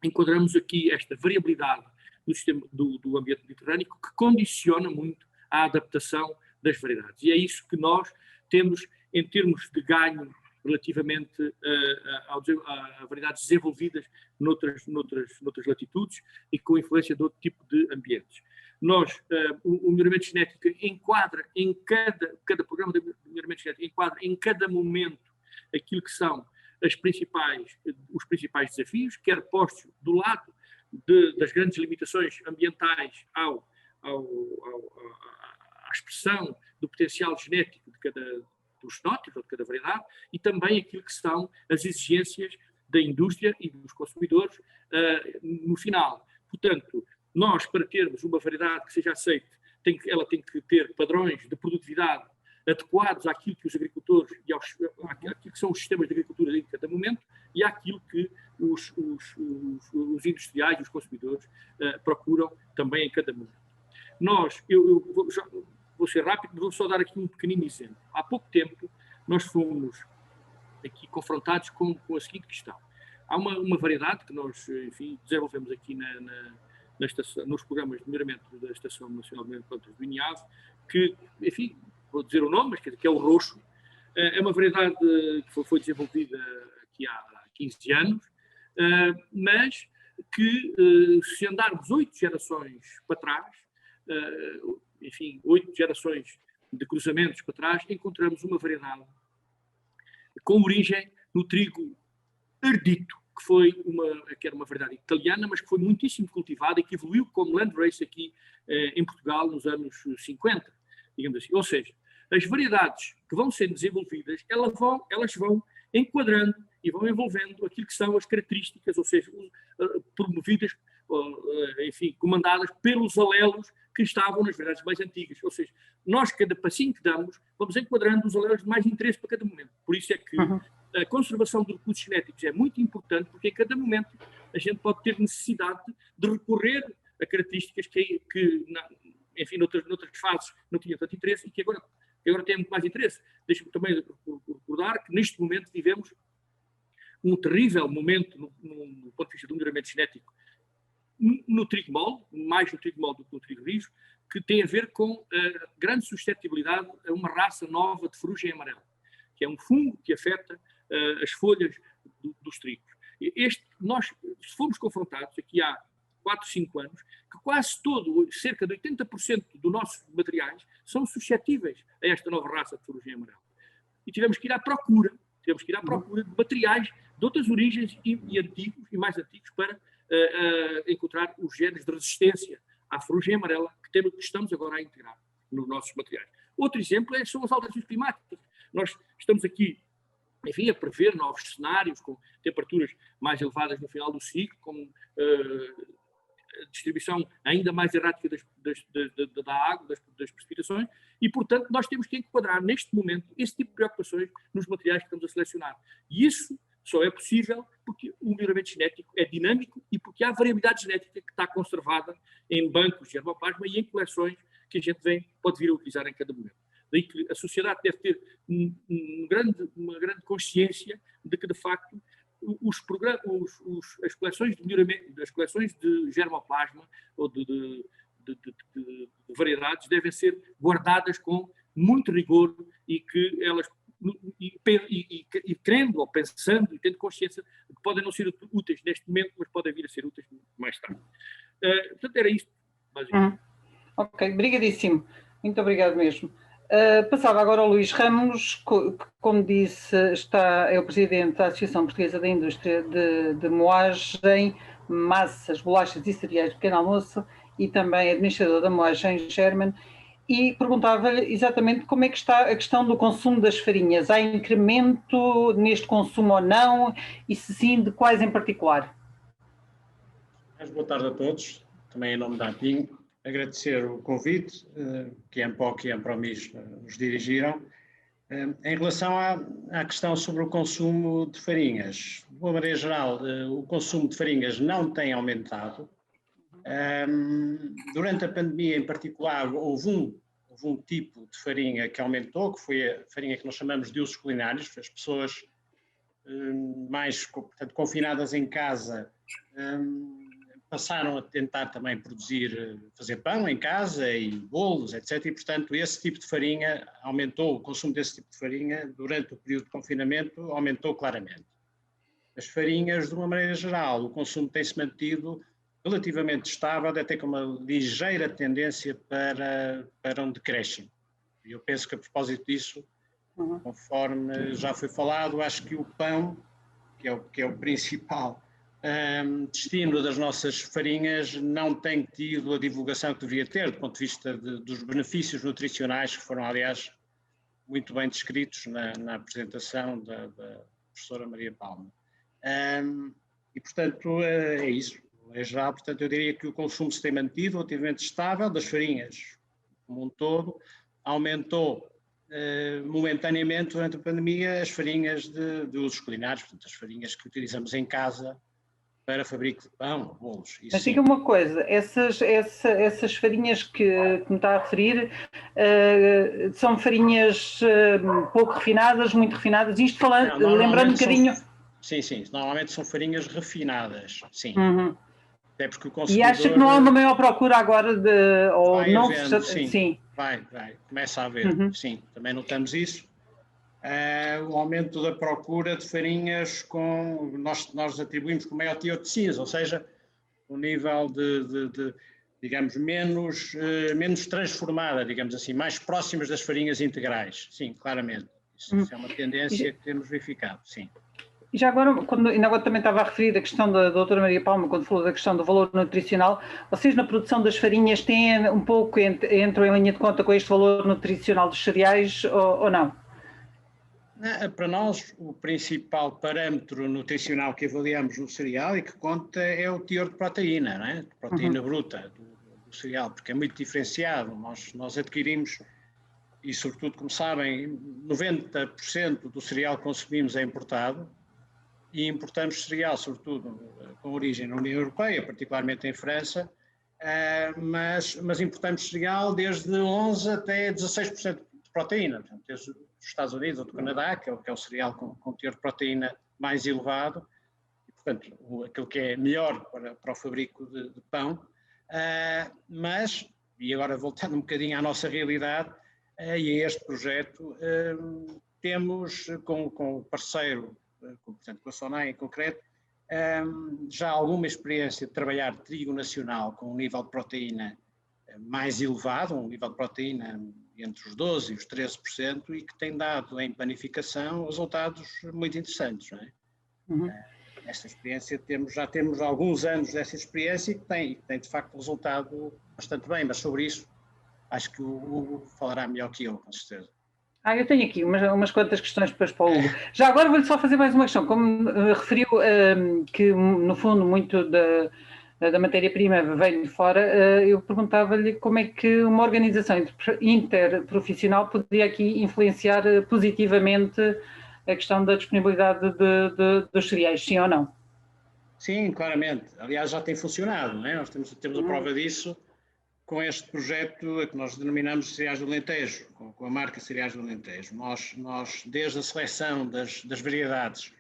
enquadramos aqui esta variabilidade do sistema do ambiente mediterrâneo que condiciona muito a adaptação das variedades. E é isso que nós temos em termos de ganho relativamente a variedades desenvolvidas noutras latitudes e com influência de outro tipo de ambientes. O melhoramento genético enquadra em cada programa de melhoramento genético, enquadra em cada momento aquilo que são os principais desafios, quer postos do lado das grandes limitações ambientais à expressão do potencial genético dos genótipos, de cada variedade, e também aquilo que são as exigências da indústria e dos consumidores no final. Portanto, nós, para termos uma variedade que seja aceite, ela tem que ter padrões de produtividade adequados àquilo que os agricultores e àquilo que são os sistemas de agricultura em cada momento e àquilo que os industriais e os consumidores procuram também em cada momento. Eu vou ser rápido, mas vou só dar aqui um pequenino exemplo. Há pouco tempo nós fomos aqui confrontados com a seguinte questão. Há uma variedade que nós, enfim, desenvolvemos aqui na estação, nos programas de melhoramento da Estação Nacional de Melhoramento de Plantas do INIAV, que, enfim, vou dizer o nome, mas quer dizer, que é o roxo. É uma variedade que foi desenvolvida aqui há 15 anos, mas que, se andarmos 8 gerações para trás, enfim, 8 gerações de cruzamentos para trás, encontramos uma variedade com origem no trigo ardito, que era uma variedade italiana, mas que foi muitíssimo cultivada e que evoluiu como landrace aqui em Portugal nos anos 50, digamos assim. Ou seja, as variedades que vão sendo desenvolvidas, elas vão enquadrando e vão envolvendo aquilo que são as características, ou seja, promovidas, enfim, comandadas pelos alelos que estavam nas variedades mais antigas. Ou seja, nós, cada passinho que damos, vamos enquadrando os alelos de mais interesse para cada momento. Por isso é que a conservação de recursos genéticos é muito importante, porque em cada momento a gente pode ter necessidade de recorrer a características que enfim, noutras fases não tinham tanto interesse e que agora têm muito mais interesse. Deixe-me também recordar que neste momento vivemos um terrível momento no ponto de vista do melhoramento genético no trigo mole, mais no trigo mole do que no trigo rijo, que tem a ver com a grande suscetibilidade a uma raça nova de ferrugem amarela, que é um fungo que afeta as folhas dos trigos. Nós fomos confrontados aqui há 4, 5 anos, que quase cerca de 80% dos nossos materiais são suscetíveis a esta nova raça de ferrugem amarela. E tivemos que ir à procura de materiais de outras origens e antigos, e mais antigos, para encontrar os genes de resistência à ferrugem amarela que estamos agora a integrar nos nossos materiais. Outro exemplo são as alterações climáticas. Nós estamos aqui, enfim, a prever novos cenários com temperaturas mais elevadas no final do ciclo, com distribuição ainda mais errática da água, das precipitações, e, portanto, nós temos que enquadrar, neste momento, esse tipo de preocupações nos materiais que estamos a selecionar. E isso só é possível porque o melhoramento genético é dinâmico e porque há variabilidade genética que está conservada em bancos de germoplasma e em coleções que a gente pode vir a utilizar em cada momento. Daí que a sociedade deve ter uma grande consciência de que, de facto, as coleções de melhoramento, as coleções de germoplasma ou de variedades devem ser guardadas com muito rigor e que elas, querendo ou pensando e tendo consciência de que podem não ser úteis neste momento, mas podem vir a ser úteis mais tarde. Portanto, era isto, basicamente. Ok, obrigadíssimo. Muito obrigado mesmo. Passava agora ao Luís Ramos, que, como disse, é o presidente da Associação Portuguesa da Indústria de Moagem, Massas, Bolachas e Cereais de Pequeno Almoço e também administrador da Moagem German, e perguntava-lhe exatamente como é que está a questão do consumo das farinhas. Há incremento neste consumo ou não? E se sim, de quais em particular? Boa tarde a todos, também em nome da APIN. Agradecer o convite que a ANPOC e a Ampromis nos dirigiram. Em relação à questão sobre o consumo de farinhas, de uma maneira geral, o consumo de farinhas não tem aumentado. Durante a pandemia, em particular, houve um tipo de farinha que aumentou, que foi a farinha que nós chamamos de usos culinários. As pessoas mais, portanto, confinadas em casa passaram a tentar também fazer pão em casa e bolos, etc. E, portanto, esse tipo de farinha aumentou, o consumo desse tipo de farinha durante o período de confinamento aumentou claramente. As farinhas, de uma maneira geral, o consumo tem-se mantido relativamente estável, até com uma ligeira tendência para um decréscimo. E eu penso que, a propósito disso, conforme já foi falado, acho que o pão, que é o principal destino das nossas farinhas, não tem tido a divulgação que deveria ter, do ponto de vista dos benefícios nutricionais, que foram, aliás, muito bem descritos na apresentação da professora Maria Palma. E, portanto, é isso. Em geral, portanto, eu diria que o consumo se tem mantido relativamente estável das farinhas como um todo, aumentou momentaneamente, durante a pandemia, as farinhas de usos culinários, portanto, as farinhas que utilizamos em casa para fabrico de pão, bolos. Mas diga uma coisa, essas farinhas que me está a referir são farinhas pouco refinadas, muito refinadas, isto falando, lembrando um bocadinho... Sim, normalmente são farinhas refinadas, sim. Uhum. Até porque o consumidor... E acha que não há uma maior procura agora de... Ou vai não havendo, sim. sim. Vai, começa a haver, sim. Também notamos isso. O aumento da procura de farinhas com... Nós atribuímos com maior teor de cinza, ou seja, um nível de digamos, menos transformada, digamos assim, mais próximas das farinhas integrais. Sim, claramente. Isso é uma tendência que temos verificado, sim. E já agora, ainda agora também estava a referir a questão da doutora Maria Palma, quando falou da questão do valor nutricional, vocês na produção das farinhas têm um pouco, entram em linha de conta com este valor nutricional dos cereais ou não? Para nós, o principal parâmetro nutricional que avaliamos no cereal e que conta é o teor de proteína, não é? De proteína bruta do cereal, porque é muito diferenciado. Nós adquirimos, e sobretudo, como sabem, 90% do cereal que consumimos é importado, e importamos cereal, sobretudo, com origem na União Europeia, particularmente em França, mas importamos cereal desde 11% até 16% de proteína, portanto, desde os Estados Unidos ou do Canadá, que é o cereal com teor de proteína mais elevado, e, portanto, aquilo que é melhor para o fabrico de pão, mas, e agora voltando um bocadinho à nossa realidade, e a este projeto, temos com o parceiro, portanto, com a SONAI em concreto, já alguma experiência de trabalhar trigo nacional com um nível de proteína mais elevado, um nível de proteína entre os 12% e os 13%, e que tem dado em panificação resultados muito interessantes, não é? Esta experiência, já temos alguns anos dessa experiência e que tem de facto resultado bastante bem, mas sobre isso acho que o Hugo falará melhor que eu, com certeza. Eu tenho aqui umas quantas questões depois para o Hugo. Já agora vou-lhe só fazer mais uma questão. Como referiu que, no fundo, muito da matéria-prima vem de fora, eu perguntava-lhe como é que uma organização interprofissional poderia aqui influenciar positivamente a questão da disponibilidade dos cereais, sim ou não? Sim, claramente. Aliás, já tem funcionado, não é? Nós temos a prova disso com este projeto a que nós denominamos Cereais do Alentejo, com a marca Cereais do Alentejo. Nós desde a seleção das variedades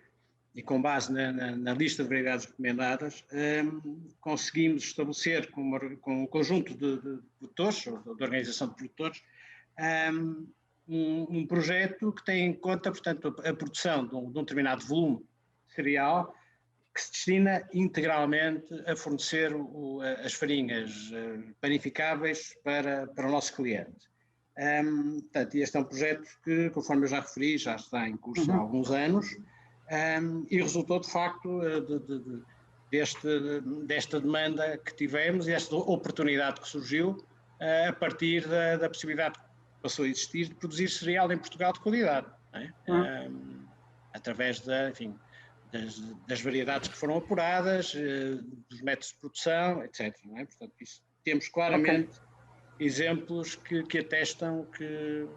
e com base na lista de variedades recomendadas, conseguimos estabelecer com um conjunto de produtores, de organização de produtores, um projeto que tem em conta, portanto, a produção de um determinado volume de cereal que se destina integralmente a fornecer as farinhas panificáveis para o nosso cliente. Portanto, este é um projeto que, conforme eu já referi, já está em curso há alguns anos, e resultou de facto desta demanda que tivemos e esta oportunidade que surgiu a partir da possibilidade que passou a existir de produzir cereal em Portugal de qualidade, não é? Através das variedades que foram apuradas, dos métodos de produção, etc. Não é? Portanto, temos claramente exemplos que atestam que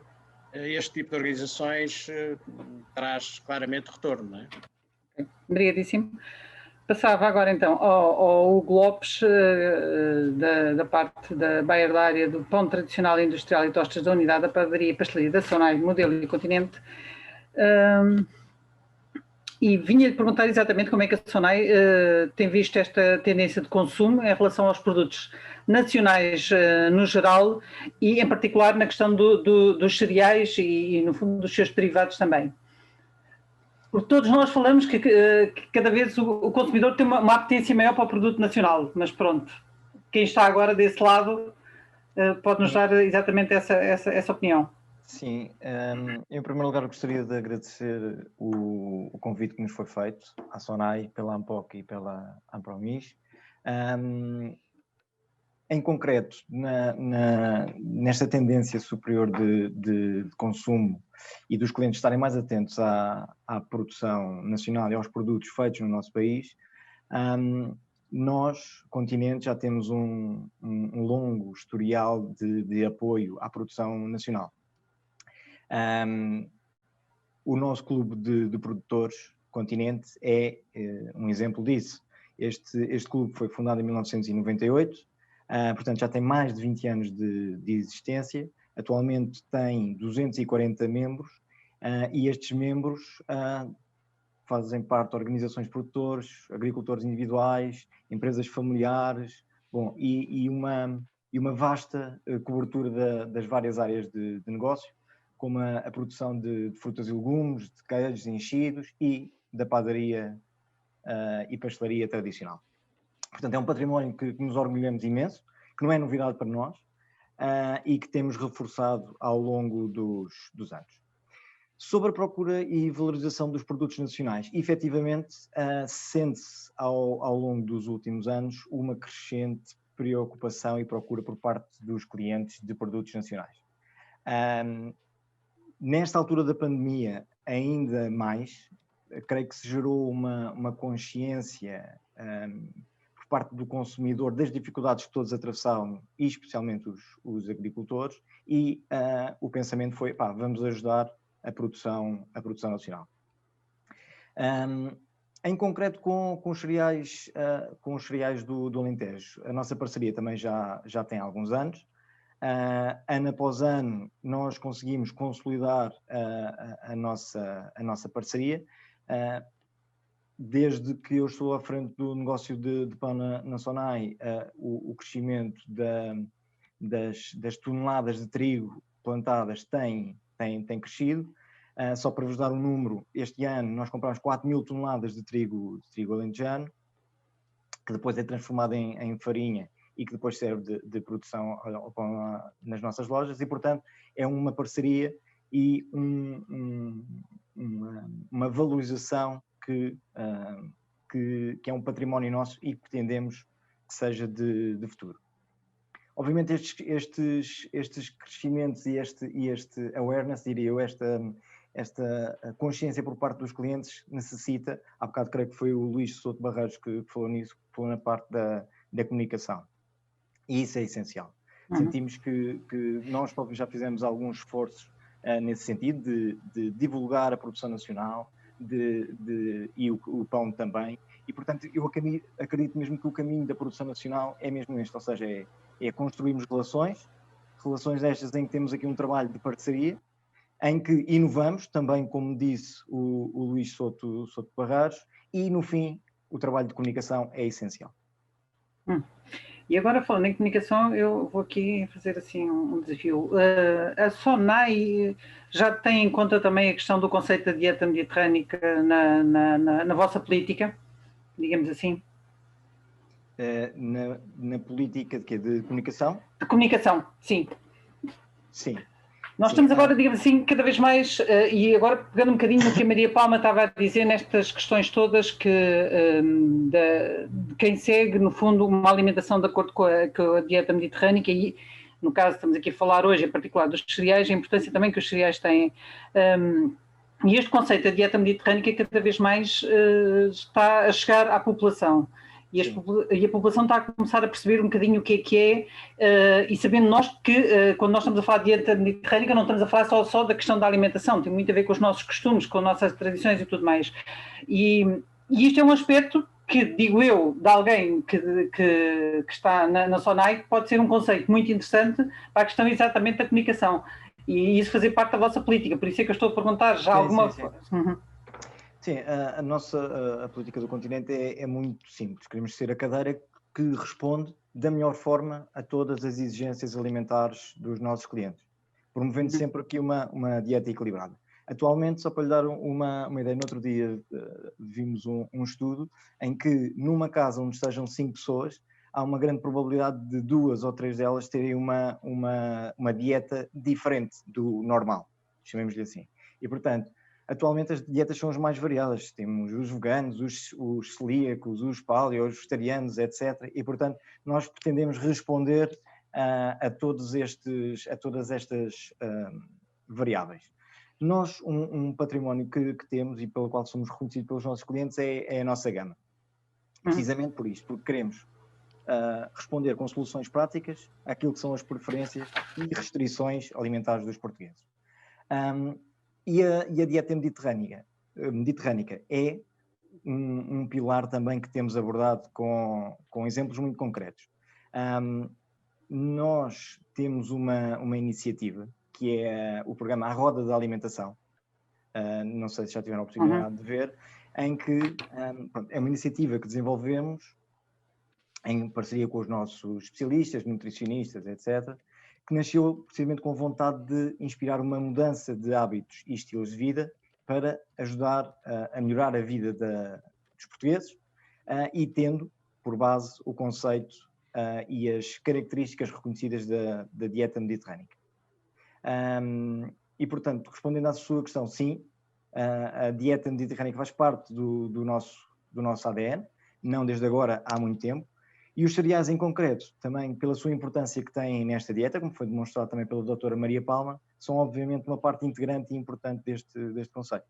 este tipo de organizações traz claramente retorno. Não é? Obrigadíssimo. Passava agora então ao Hugo Lopes, da parte da Bayer da área do pão tradicional industrial e tostas da unidade da padaria e pastelaria da SONAI, Modelo e Continente. E vinha-lhe perguntar exatamente como é que a SONAI tem visto esta tendência de consumo em relação aos produtos nacionais no geral e em particular na questão dos cereais e no fundo dos seus derivados também. Porque todos nós falamos que cada vez o consumidor tem uma apetência maior para o produto nacional, mas pronto, quem está agora desse lado pode nos dar exatamente essa opinião. Sim, em primeiro lugar gostaria de agradecer o convite que nos foi feito à SONAI, pela ANPOC e pela AMPROMIS. Em concreto, nesta tendência superior de consumo e dos clientes estarem mais atentos à produção nacional e aos produtos feitos no nosso país, nós, Continente, já temos um longo historial de apoio à produção nacional. O nosso clube de produtores, Continente, é um exemplo disso. Este clube foi fundado em 1998, portanto já tem mais de 20 anos de existência. Atualmente tem 240 membros e estes membros fazem parte de organizações de produtores, agricultores individuais, empresas familiares, bom, e uma vasta cobertura das várias áreas de negócio, como a produção de frutas e legumes, de queijos, enchidos e da padaria e pastelaria tradicional. Portanto, é um património que nos orgulhamos imenso, que não é novidade para nós e que temos reforçado ao longo dos anos. Sobre a procura e valorização dos produtos nacionais, efetivamente, sente-se ao longo dos últimos anos uma crescente preocupação e procura por parte dos clientes de produtos nacionais. Nesta altura da pandemia, ainda mais, creio que se gerou uma consciência por parte do consumidor das dificuldades que todos atravessaram, e especialmente os agricultores, e o pensamento foi, vamos ajudar a produção nacional. Em concreto com os cereais do Alentejo, a nossa parceria também já tem alguns anos. Ano após ano nós conseguimos consolidar a nossa parceria. Desde que eu estou à frente do negócio de pão na SONAI, o crescimento das toneladas de trigo plantadas tem crescido. Só para vos dar um número, este ano nós compramos 4.000 toneladas de trigo alentejano, que depois é transformado em farinha e que depois serve de produção nas nossas lojas, e portanto é uma parceria e uma valorização que é um património nosso e que pretendemos que seja de futuro. Obviamente estes crescimentos e este awareness, diria eu, esta consciência por parte dos clientes necessita, há bocado creio que foi o Luís Souto Barreiros que falou nisso, que falou na parte da comunicação. E isso é essencial. Sentimos que nós próprios já fizemos alguns esforços nesse sentido, de divulgar a produção nacional e o pão também. E, portanto, eu acredito mesmo que o caminho da produção nacional é mesmo este, ou seja, é construirmos relações estas em que temos aqui um trabalho de parceria, em que inovamos, também como disse o Luís Souto Barreiros, e no fim o trabalho de comunicação é essencial. E agora, falando em comunicação, eu vou aqui fazer assim um desafio. A SONAI já tem em conta também a questão do conceito da dieta mediterrânica na vossa política, digamos assim? Na política de comunicação? De comunicação, sim. Sim. Nós estamos agora, digamos assim, cada vez mais, e agora pegando um bocadinho no que a Maria Palma estava a dizer nestas questões todas de quem segue, no fundo, uma alimentação de acordo com a dieta mediterrânica, e no caso estamos aqui a falar hoje em particular dos cereais, a importância também que os cereais têm. E este conceito da dieta mediterrânica cada vez mais está a chegar à população. E a população está a começar a perceber um bocadinho o que é, e sabendo nós que quando nós estamos a falar de dieta mediterrânica não estamos a falar só da questão da alimentação, tem muito a ver com os nossos costumes, com as nossas tradições e tudo mais. E isto é um aspecto que, digo eu, de alguém que está na SONAI, que pode ser um conceito muito interessante para a questão exatamente da comunicação. E isso fazer parte da vossa política, por isso é que eu estou a perguntar já alguma... Sim, a política do continente é muito simples. Queremos ser a cadeira que responde da melhor forma a todas as exigências alimentares dos nossos clientes, promovendo sempre aqui uma dieta equilibrada. Atualmente, só para lhe dar uma ideia, no outro dia vimos um estudo em que numa casa onde estejam 5 pessoas, há uma grande probabilidade de 2 ou 3 delas terem uma dieta diferente do normal, chamemos-lhe assim. E, portanto, atualmente as dietas são as mais variadas, temos os veganos, os celíacos, os paleo, os vegetarianos, etc. E, portanto, nós pretendemos responder a todas estas variáveis. Nós, um património que temos e pelo qual somos reconhecidos pelos nossos clientes é a nossa gama. Precisamente por isto, porque queremos responder com soluções práticas àquilo que são as preferências e restrições alimentares dos portugueses. E a dieta mediterrânica é um pilar também que temos abordado com exemplos muito concretos. Nós temos uma iniciativa que é o programa A Roda da Alimentação, não sei se já tiveram a oportunidade de ver, em que é uma iniciativa que desenvolvemos em parceria com os nossos especialistas, nutricionistas, etc., que nasceu precisamente com vontade de inspirar uma mudança de hábitos e estilos de vida para ajudar a melhorar a vida dos portugueses e tendo por base o conceito e as características reconhecidas da dieta mediterrânica. E, portanto, respondendo à sua questão, sim, a dieta mediterrânica faz parte do nosso ADN, não desde agora, há muito tempo, e os cereais em concreto, também pela sua importância que têm nesta dieta, como foi demonstrado também pela doutora Maria Palma, são obviamente uma parte integrante e importante deste conceito.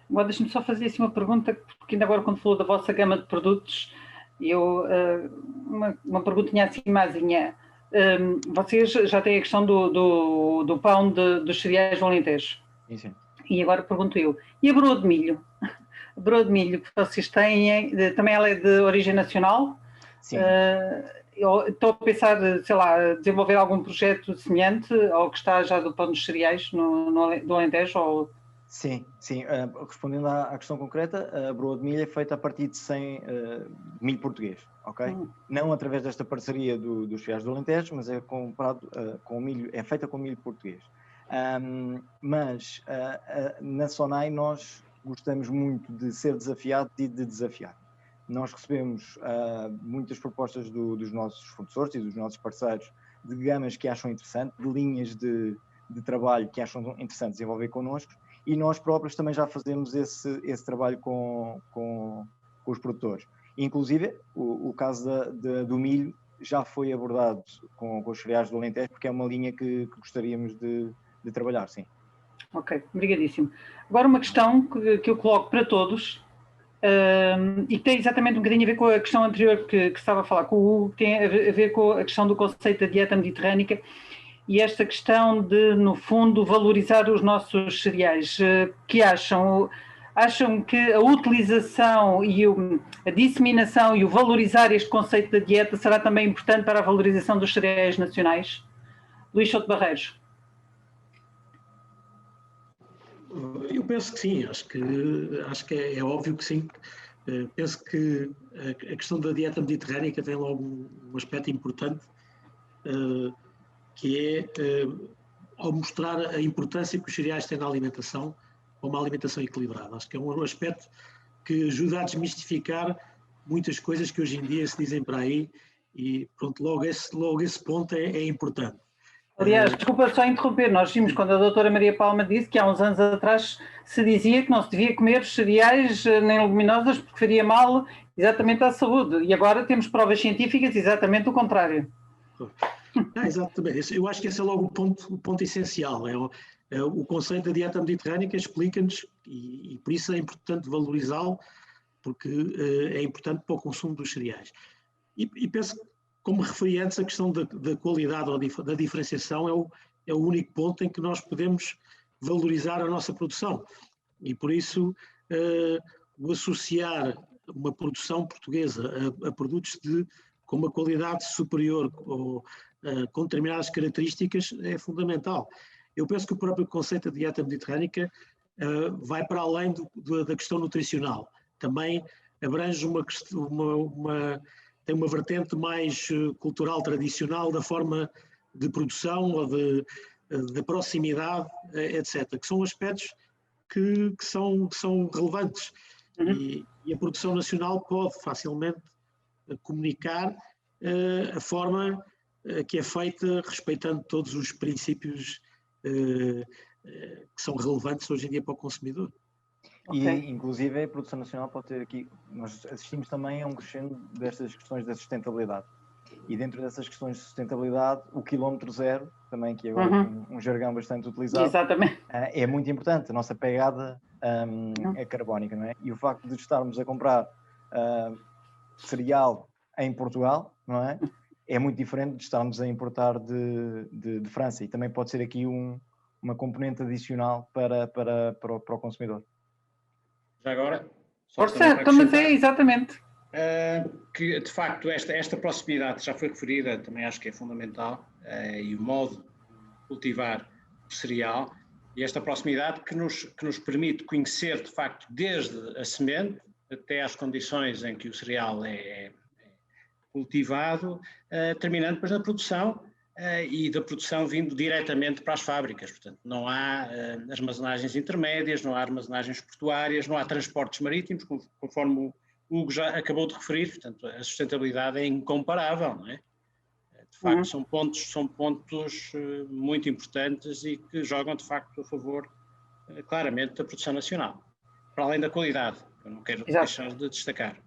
Agora deixe-me só fazer assim uma pergunta, porque ainda agora quando falou da vossa gama de produtos, uma perguntinha assim másinha. Vocês já têm a questão do pão dos cereais do Alentejo. Sim. E agora pergunto eu, e a broa de milho? A broa de milho que vocês têm, também ela é de origem nacional? Sim. Estou a pensar, sei lá, desenvolver algum projeto semelhante ao que está já do pão dos cereais do Alentejo? Ou... Sim. Respondendo à questão concreta, a broa de milho é feita a partir de milho português, ok? Não através desta parceria dos cereais do Alentejo, mas é comprado com milho, é feita com milho português. Mas na SONAI nós gostamos muito de ser desafiados e de desafiar. Nós recebemos muitas propostas dos nossos fornecedores e dos nossos parceiros de gamas que acham interessante, de linhas de trabalho que acham interessante desenvolver connosco, e nós próprios também já fazemos esse trabalho com os produtores. Inclusive, o caso do milho já foi abordado com os cereais do Alentejo, porque é uma linha que gostaríamos de trabalhar, sim. Ok, obrigadíssimo. Agora uma questão que eu coloco para todos, e que tem exatamente um bocadinho a ver com a questão anterior que estava a falar com o Hugo, que tem a ver com a questão do conceito da dieta mediterrânica e esta questão de, no fundo, valorizar os nossos cereais. Que acham que a utilização e a disseminação e o valorizar este conceito da dieta será também importante para a valorização dos cereais nacionais? Luís Souto Barreiros. Eu penso que sim, acho que é óbvio que sim. Penso que a questão da dieta mediterrânica tem logo um aspecto importante, que é ao mostrar a importância que os cereais têm na alimentação, ou uma alimentação equilibrada. Acho que é um aspecto que ajuda a desmistificar muitas coisas que hoje em dia se dizem para aí, e pronto, logo esse ponto é importante. Aliás, desculpa só interromper, nós vimos quando a doutora Maria Palma disse que há uns anos atrás se dizia que não se devia comer cereais nem leguminosas porque faria mal exatamente à saúde, e agora temos provas científicas exatamente o contrário. Exatamente, eu acho que esse é logo o ponto essencial, o conceito da dieta mediterrânica explica-nos, e por isso é importante valorizá-lo, porque é importante para o consumo dos cereais. E penso que, como referi antes, a questão da qualidade ou da diferenciação é o único ponto em que nós podemos valorizar a nossa produção. E por isso, o associar uma produção portuguesa a produtos com uma qualidade superior ou com determinadas características é fundamental. Eu penso que o próprio conceito da dieta mediterrânica vai para além da questão nutricional. Também abrange tem uma vertente mais cultural, tradicional, da forma de produção ou de proximidade, etc., que são aspectos que são relevantes. E a produção nacional pode facilmente comunicar a forma que é feita respeitando todos os princípios que são relevantes hoje em dia para o consumidor. E, inclusive, a produção nacional pode ter aqui... Nós assistimos também a um crescendo destas questões da sustentabilidade. E dentro dessas questões de sustentabilidade, o quilómetro zero, também, que agora é um jargão bastante utilizado, exatamente, é muito importante. A nossa pegada é carbónica, não é? E o facto de estarmos a comprar cereal em Portugal, não é? É muito diferente de estarmos a importar de França. E também pode ser aqui um uma componente adicional para o consumidor. Já agora? Força, mas é exatamente. Que de facto esta proximidade já foi referida, também acho que é fundamental, e o modo de cultivar o cereal, e esta proximidade que nos permite conhecer de facto desde a semente até às condições em que o cereal é cultivado, terminando depois na produção, e da produção vindo diretamente para as fábricas. Portanto, não há armazenagens intermédias, não há armazenagens portuárias, não há transportes marítimos, conforme o Hugo já acabou de referir. Portanto, a sustentabilidade é incomparável, não é? De facto, são pontos muito importantes e que jogam, de facto, a favor, claramente, da produção nacional. Para além da qualidade, que eu não quero deixar de destacar.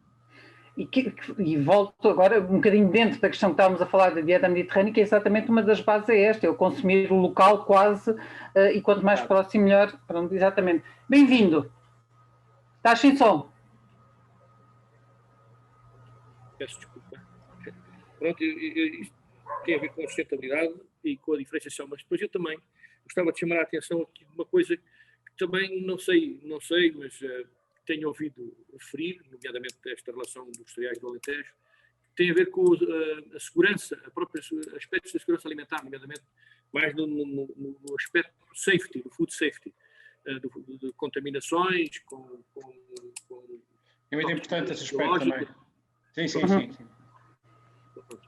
E volto agora um bocadinho dentro da questão que estávamos a falar da dieta mediterrânea, que é exatamente uma das bases é esta, é o consumir o local quase, e quanto mais próximo melhor. Pronto, exatamente. Bem-vindo. Estás sem som. Peço desculpa. Pronto, isto tem a ver com a sustentabilidade e com a diferenciação, mas depois eu também gostava de chamar a atenção aqui de uma coisa que também não sei, mas tenho ouvido referir, nomeadamente esta relação dos cereais do Alentejo, que tem a ver com a segurança, a própria aspectos da segurança alimentar, nomeadamente mais no aspecto safety, do food safety, de contaminações, é muito importante esse aspecto também. Sim.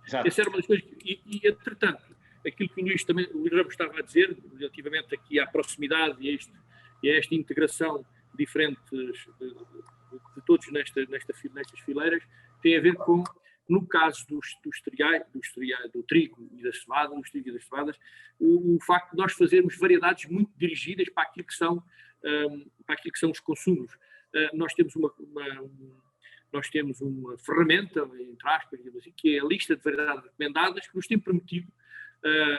Exato. Essa era uma das coisas, e entretanto, aquilo que o Luís Ramos estava a dizer, relativamente aqui à proximidade e a esta integração diferentes de todos nestas fileiras, tem a ver com, no caso do trigo e das cevadas, o facto de nós fazermos variedades muito dirigidas para aquilo que são os consumos. Nós temos uma ferramenta, entre aspas, assim, que é a lista de variedades recomendadas, que nos tem permitido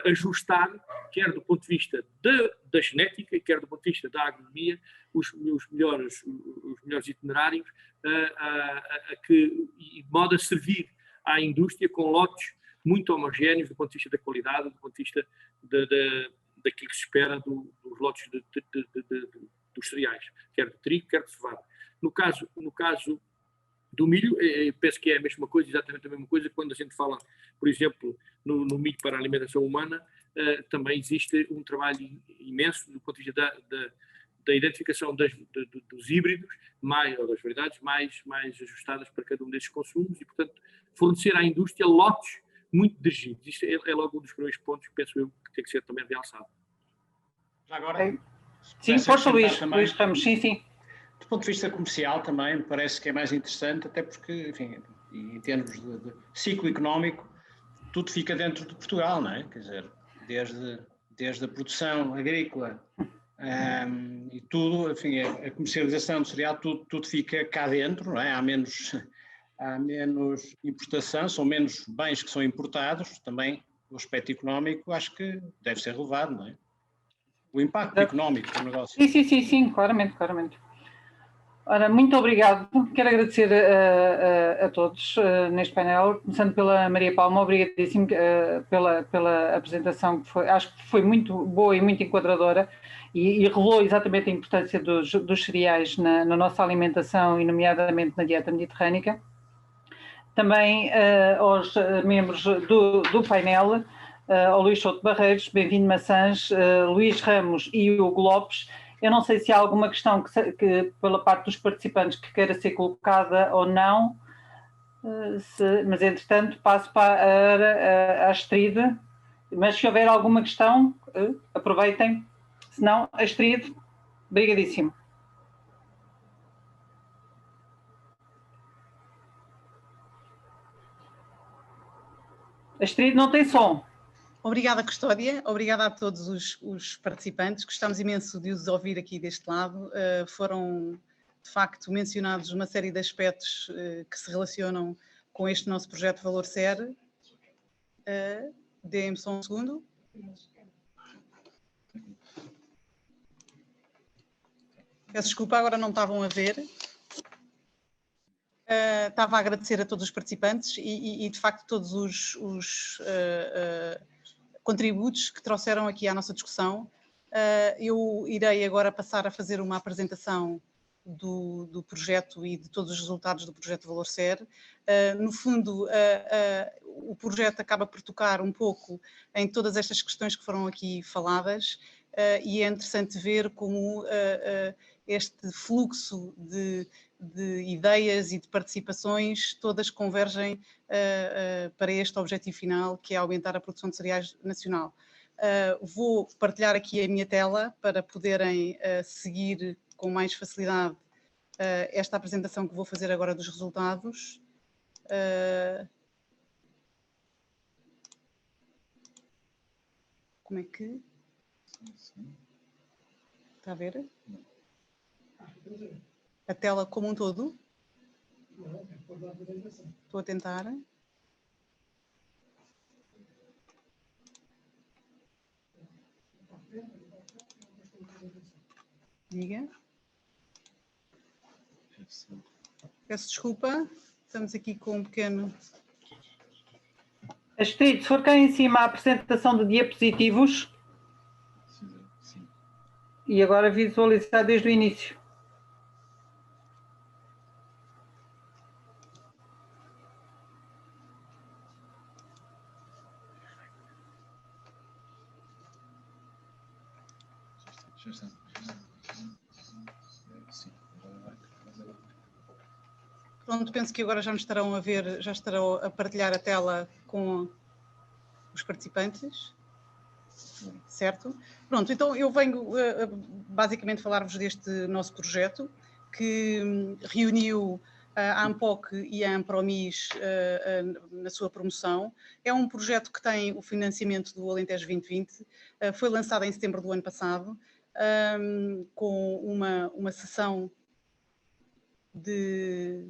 ajustar, quer do ponto de vista da genética, quer do ponto de vista da agronomia, os melhores itinerários, de modo a servir à indústria com lotes muito homogéneos do ponto de vista da qualidade, do ponto de vista daquilo que se espera dos lotes dos cereais, quer de trigo, quer de cevada. No caso do milho, penso que é a mesma coisa, exatamente a mesma coisa. Quando a gente fala, por exemplo, no milho para a alimentação humana, também existe um trabalho imenso do ponto de vista da identificação dos híbridos, ou das variedades mais ajustadas para cada um desses consumos e, portanto, fornecer à indústria lotes muito dirigidos. Isto é logo um dos primeiros pontos que penso eu que tem que ser também realçado. Já agora? Sim, força Luís Ramos, sim. Do ponto de vista comercial também me parece que é mais interessante, até porque, enfim, em termos de ciclo económico, tudo fica dentro de Portugal, não é? Quer dizer, desde a produção agrícola e tudo, enfim, a comercialização do cereal, tudo fica cá dentro, não é? Há menos importação, são menos bens que são importados, também o aspecto económico acho que deve ser relevado, não é? O impacto económico do negócio. Sim, claramente. Ora, muito obrigado. Quero agradecer a todos neste painel, começando pela Maria Palma, obrigadíssimo pela apresentação, que acho que foi muito boa e muito enquadradora e revelou exatamente a importância dos cereais na nossa alimentação e nomeadamente na dieta mediterrânica. Também aos membros do painel, ao Luís Souto Barreiros, bem-vindo Maçãs, Luís Ramos e Hugo Lopes. Eu não sei se há alguma questão que pela parte dos participantes que queira ser colocada ou não, mas entretanto passo para a Astrid. Mas se houver alguma questão, aproveitem. Se não, Astrid, obrigadíssimo. Astrid, não tem som. Obrigada, Custódia. Obrigada a todos os participantes. Gostamos imenso de os ouvir aqui deste lado. Foram, de facto, mencionados uma série de aspectos que se relacionam com este nosso projeto Valor SER. Dê-me só um segundo. Peço desculpa, agora não estavam a ver. Estava a agradecer a todos os participantes e de facto, todos os contributos que trouxeram aqui à nossa discussão. Eu irei agora passar a fazer uma apresentação do projeto e de todos os resultados do projeto Valor Ser. No fundo, o projeto acaba por tocar um pouco em todas estas questões que foram aqui faladas, e é interessante ver como este fluxo de ideias e de participações todas convergem para este objetivo final, que é aumentar a produção de cereais nacional. Vou partilhar aqui a minha tela para poderem seguir com mais facilidade esta apresentação que vou fazer agora dos resultados. Como é que... Está a ver? A tela como um todo? Estou a tentar. Diga. Peço desculpa, estamos aqui com um pequeno... Astrid, se for cá em cima a apresentação de diapositivos. Sim. E agora visualizar desde o início. Já está. Pronto, penso que agora já me estarão a ver, já estarão a partilhar a tela com os participantes, certo? Pronto, então eu venho basicamente falar-vos deste nosso projeto que reuniu a ANPOC e a AMPROMIS na sua promoção. É um projeto que tem o financiamento do Alentejo 2020, foi lançado em setembro do ano passado, com uma sessão de...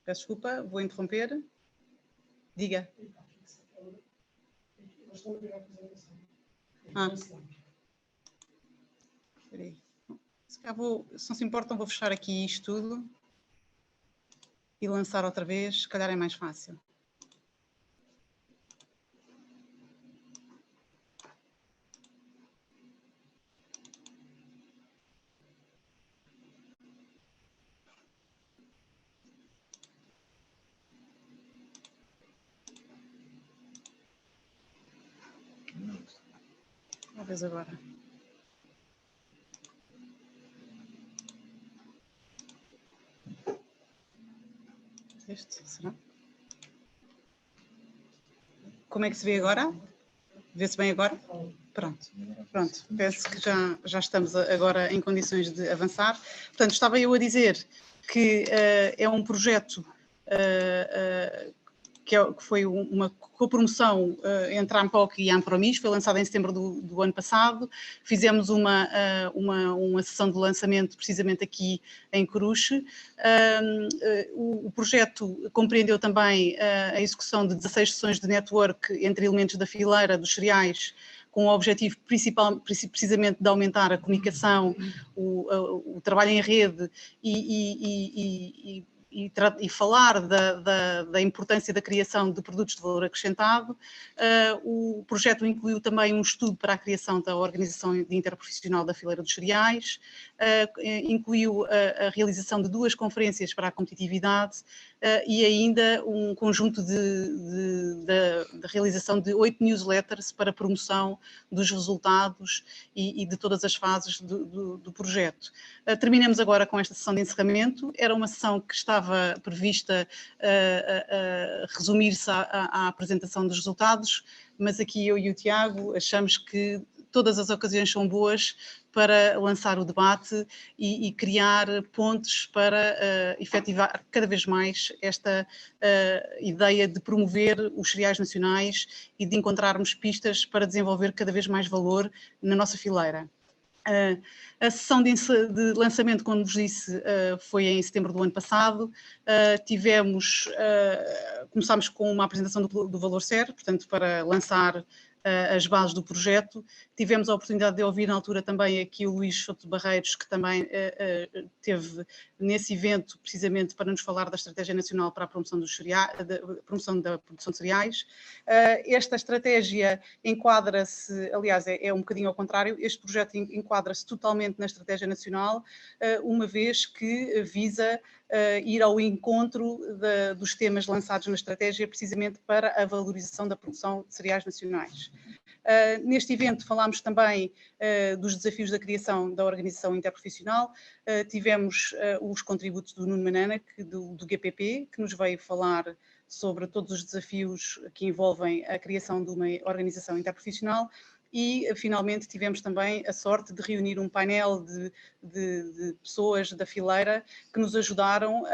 Peço desculpa, vou interromper. Diga. Espera aí. Se não se importam, vou fechar aqui isto tudo e lançar outra vez, se calhar é mais fácil. Talvez agora. Este, será? Como é que se vê agora? Vê-se bem agora? Pronto. Pronto. Penso que já estamos agora em condições de avançar. Portanto, estava eu a dizer que é um projeto que foi uma copromoção entre a ANPOC e a AMPROMIS, foi lançada em setembro do ano passado. Fizemos uma sessão de lançamento precisamente aqui em Coruche. O projeto compreendeu também a execução de 16 sessões de network entre elementos da fileira dos cereais, com o objetivo principal, precisamente de aumentar a comunicação, o trabalho em rede e falar da importância da criação de produtos de valor acrescentado. O projeto incluiu também um estudo para a criação da Organização Interprofissional da Fileira dos Cereais, incluiu a realização de 2 conferências para a competitividade e ainda um conjunto de realização de 8 newsletters para promoção dos resultados e de todas as fases do projeto. Terminamos agora com esta sessão de encerramento. Era uma sessão que estava prevista resumir-se à apresentação dos resultados, mas aqui eu e o Tiago achamos que todas as ocasiões são boas para lançar o debate e criar pontos para efetivar cada vez mais esta ideia de promover os cereais nacionais e de encontrarmos pistas para desenvolver cada vez mais valor na nossa fileira. A sessão de lançamento, como vos disse, foi em setembro do ano passado. Começámos com uma apresentação do Valor Ser, portanto, para lançar as bases do projeto. Tivemos a oportunidade de ouvir na altura também aqui o Luís Souto Barreiros, que também teve nesse evento precisamente para nos falar da Estratégia Nacional para a promoção da produção de cereais. Esta estratégia enquadra-se, aliás, é um bocadinho ao contrário, este projeto enquadra-se totalmente na Estratégia Nacional, uma vez que visa ir ao encontro dos temas lançados na estratégia, precisamente para a valorização da produção de cereais nacionais. Neste evento falámos também dos desafios da criação da organização interprofissional, tivemos os contributos do Nuno Manana, do GPP, que nos veio falar sobre todos os desafios que envolvem a criação de uma organização interprofissional, e finalmente tivemos também a sorte de reunir um painel de pessoas da fileira que nos ajudaram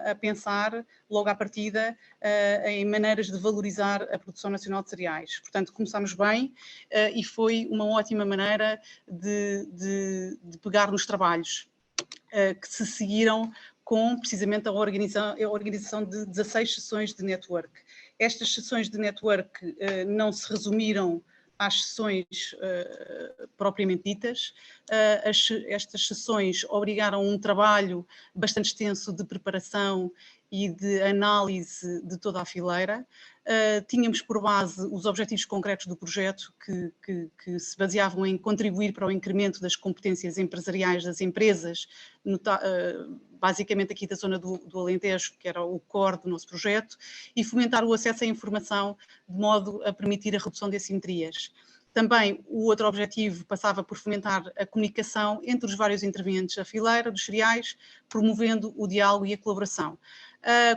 a pensar logo à partida em maneiras de valorizar a produção nacional de cereais. Portanto, começámos bem e foi uma ótima maneira de pegar nos trabalhos que se seguiram com precisamente a organização de 16 sessões de network. Estas sessões de network não se resumiram às sessões propriamente ditas. Estas sessões obrigaram um trabalho bastante extenso de preparação e de análise de toda a fileira. Tínhamos por base os objetivos concretos do projeto, que se baseavam em contribuir para o incremento das competências empresariais das empresas, basicamente aqui da zona do Alentejo, que era o core do nosso projeto, e fomentar o acesso à informação de modo a permitir a redução de assimetrias. Também o outro objetivo passava por fomentar a comunicação entre os vários intervenientes da fileira dos cereais, promovendo o diálogo e a colaboração.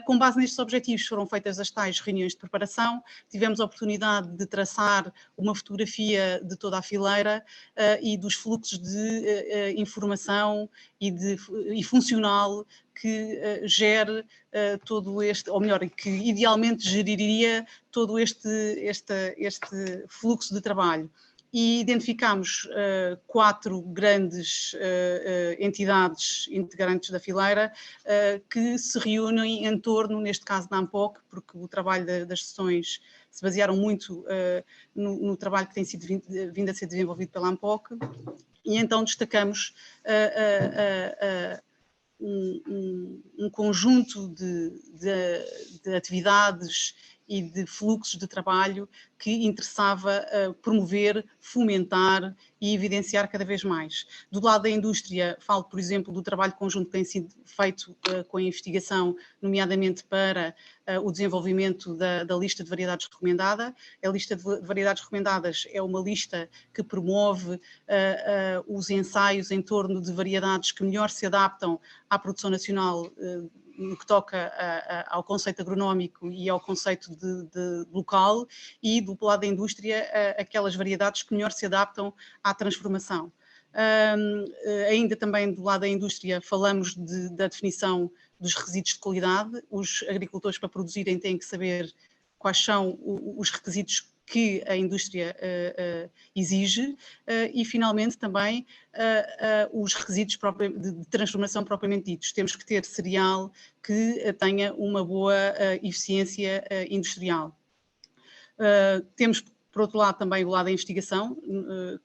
Com base nestes objetivos foram feitas as tais reuniões de preparação, tivemos a oportunidade de traçar uma fotografia de toda a fileira e dos fluxos de informação e funcional que gere todo este, ou melhor, que idealmente geriria todo este fluxo de trabalho. E identificámos 4 grandes entidades integrantes da fileira que se reúnem em torno, neste caso da ANPOC, porque o trabalho das sessões se basearam muito no trabalho que tem sido vindo a ser desenvolvido pela ANPOC, e então destacamos um conjunto de atividades e de fluxos de trabalho que interessava promover, fomentar e evidenciar cada vez mais. Do lado da indústria, falo, por exemplo, do trabalho conjunto que tem sido feito com a investigação, nomeadamente para o desenvolvimento da lista de variedades recomendada. A lista de variedades recomendadas é uma lista que promove os ensaios em torno de variedades que melhor se adaptam à produção nacional, no que toca ao conceito agronómico e ao conceito de local, e do lado da indústria, aquelas variedades que melhor se adaptam à transformação. Ainda também do lado da indústria falamos da definição dos requisitos de qualidade. Os agricultores, para produzirem, têm que saber quais são os requisitos que a indústria exige, e finalmente também os requisitos de transformação propriamente ditos. Temos que ter cereal que tenha uma boa eficiência industrial. Temos, por outro lado, também o lado da investigação,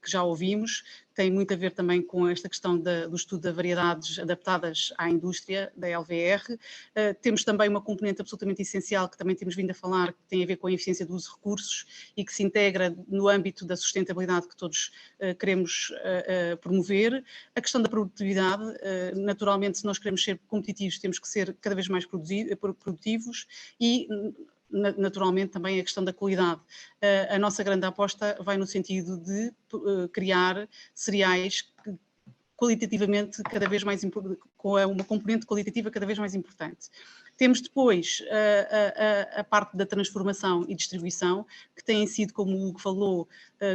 que já ouvimos, tem muito a ver também com esta questão do estudo de variedades adaptadas à indústria, da LVR. Temos também uma componente absolutamente essencial, que também temos vindo a falar, que tem a ver com a eficiência do uso de recursos e que se integra no âmbito da sustentabilidade que todos queremos promover. A questão da produtividade, naturalmente, se nós queremos ser competitivos, temos que ser cada vez mais produtivos, e naturalmente também a questão da qualidade. A nossa grande aposta vai no sentido de criar cereais qualitativamente cada vez mais com uma componente qualitativa cada vez mais importante. Temos depois a parte da transformação e distribuição, que têm sido, como o Hugo falou,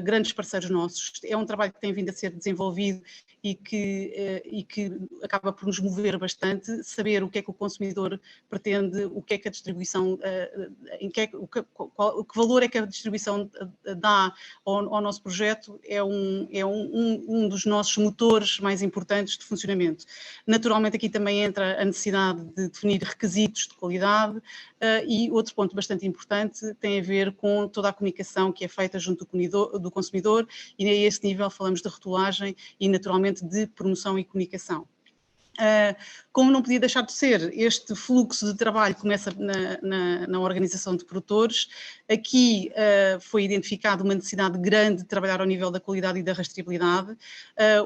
grandes parceiros nossos. É um trabalho que tem vindo a ser desenvolvido e que acaba por nos mover bastante, saber o que é que o consumidor pretende, o que é que a distribuição, que valor é que a distribuição dá ao nosso projeto, é um dos nossos motores mais importantes de funcionamento. Naturalmente aqui também entra a necessidade de definir requisitos requisitos de qualidade, e outro ponto bastante importante tem a ver com toda a comunicação que é feita junto do consumidor, e a esse nível falamos de rotulagem e naturalmente de promoção e comunicação. Como não podia deixar de ser, este fluxo de trabalho começa na organização de produtores. Aqui foi identificada uma necessidade grande de trabalhar ao nível da qualidade e da rastreabilidade,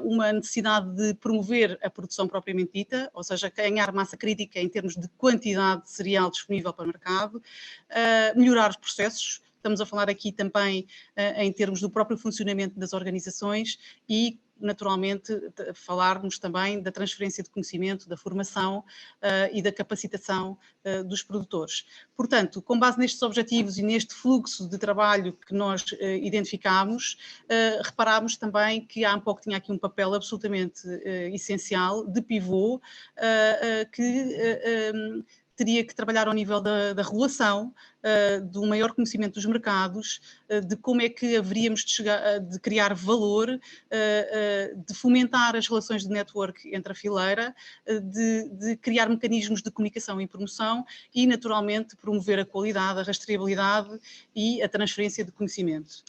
uma necessidade de promover a produção propriamente dita, ou seja, ganhar massa crítica em termos de quantidade de cereal disponível para o mercado, melhorar os processos. Estamos a falar aqui também em termos do próprio funcionamento das organizações e, naturalmente, falarmos também da transferência de conhecimento, da formação e da capacitação dos produtores. Portanto, com base nestes objetivos e neste fluxo de trabalho que nós identificámos, reparámos também que a ANPOC tinha aqui um papel absolutamente essencial, de pivô, que teria que trabalhar ao nível da regulação, do maior conhecimento dos mercados, de como é que haveríamos de criar valor, de fomentar as relações de network entre a fileira, de criar mecanismos de comunicação e promoção e, naturalmente, promover a qualidade, a rastreabilidade e a transferência de conhecimento.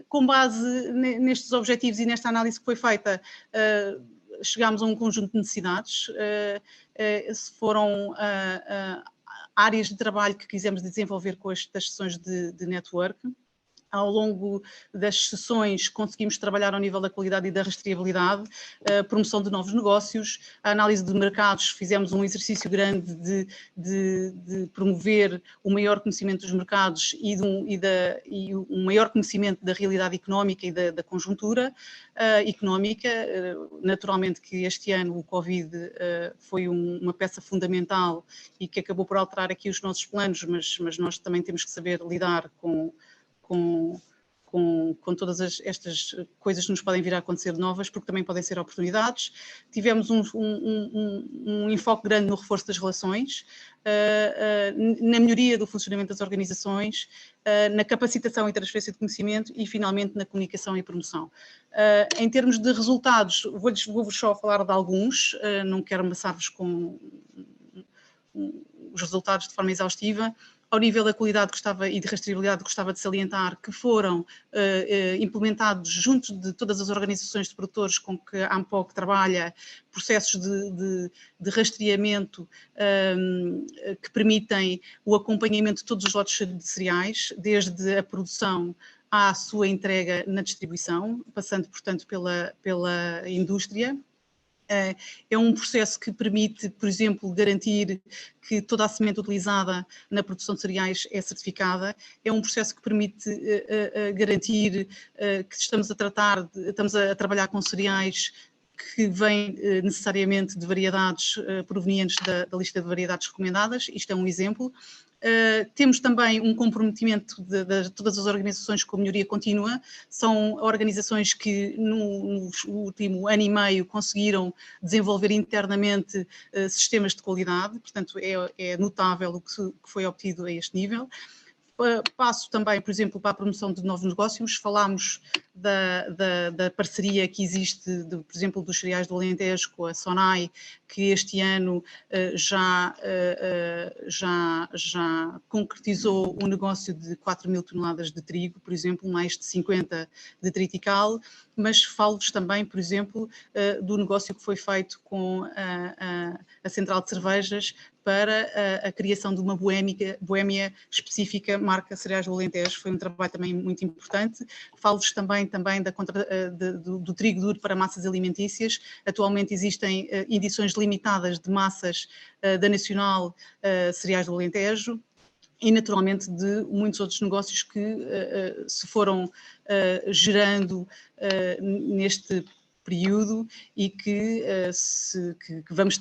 Com base nestes objetivos e nesta análise que foi feita, chegámos a um conjunto de necessidades, foram áreas de trabalho que quisemos desenvolver com estas sessões de network. Ao longo das sessões conseguimos trabalhar ao nível da qualidade e da rastreabilidade, a promoção de novos negócios, a análise de mercados, fizemos um exercício grande de promover o maior conhecimento dos mercados e um maior conhecimento da realidade económica e da conjuntura económica. Naturalmente que este ano o Covid foi uma peça fundamental e que acabou por alterar aqui os nossos planos, mas nós também temos que saber lidar com todas estas coisas que nos podem vir a acontecer novas, porque também podem ser oportunidades. Tivemos um enfoque grande no reforço das relações, na melhoria do funcionamento das organizações, na capacitação e transferência de conhecimento e, finalmente, na comunicação e promoção. Em termos de resultados, vou-vos só falar de alguns, não quero amassar-vos com os resultados de forma exaustiva. Ao nível da qualidade e de rastreabilidade, gostava de salientar que foram implementados junto de todas as organizações de produtores com que a ANPOC trabalha, processos de rastreamento que permitem o acompanhamento de todos os lotes de cereais, desde a produção à sua entrega na distribuição, passando, portanto, pela indústria. É um processo que permite, por exemplo, garantir que toda a semente utilizada na produção de cereais é certificada. É um processo que permite garantir que estamos a trabalhar com cereais que vêm necessariamente de variedades provenientes da lista de variedades recomendadas. Isto é um exemplo. Temos também um comprometimento de todas as organizações com a melhoria contínua. São organizações que no último ano e meio conseguiram desenvolver internamente sistemas de qualidade, portanto é notável o que foi obtido a este nível. Passo também, por exemplo, para a promoção de novos negócios. Falámos da parceria que existe, por exemplo, dos cereais do Alentejo com a Sonai, que este ano já concretizou um negócio de 4.000 toneladas de trigo, por exemplo, mais de 50 de triticale, mas falo-vos também, por exemplo, do negócio que foi feito com a Central de Cervejas para a criação de uma boémia específica, marca Cereais do Alentejo. Foi um trabalho também muito importante. Falo-vos também do trigo duro para massas alimentícias. Atualmente existem edições limitadas de massas da Nacional Cereais do Alentejo e, naturalmente, de muitos outros negócios que se foram gerando neste período e que vamos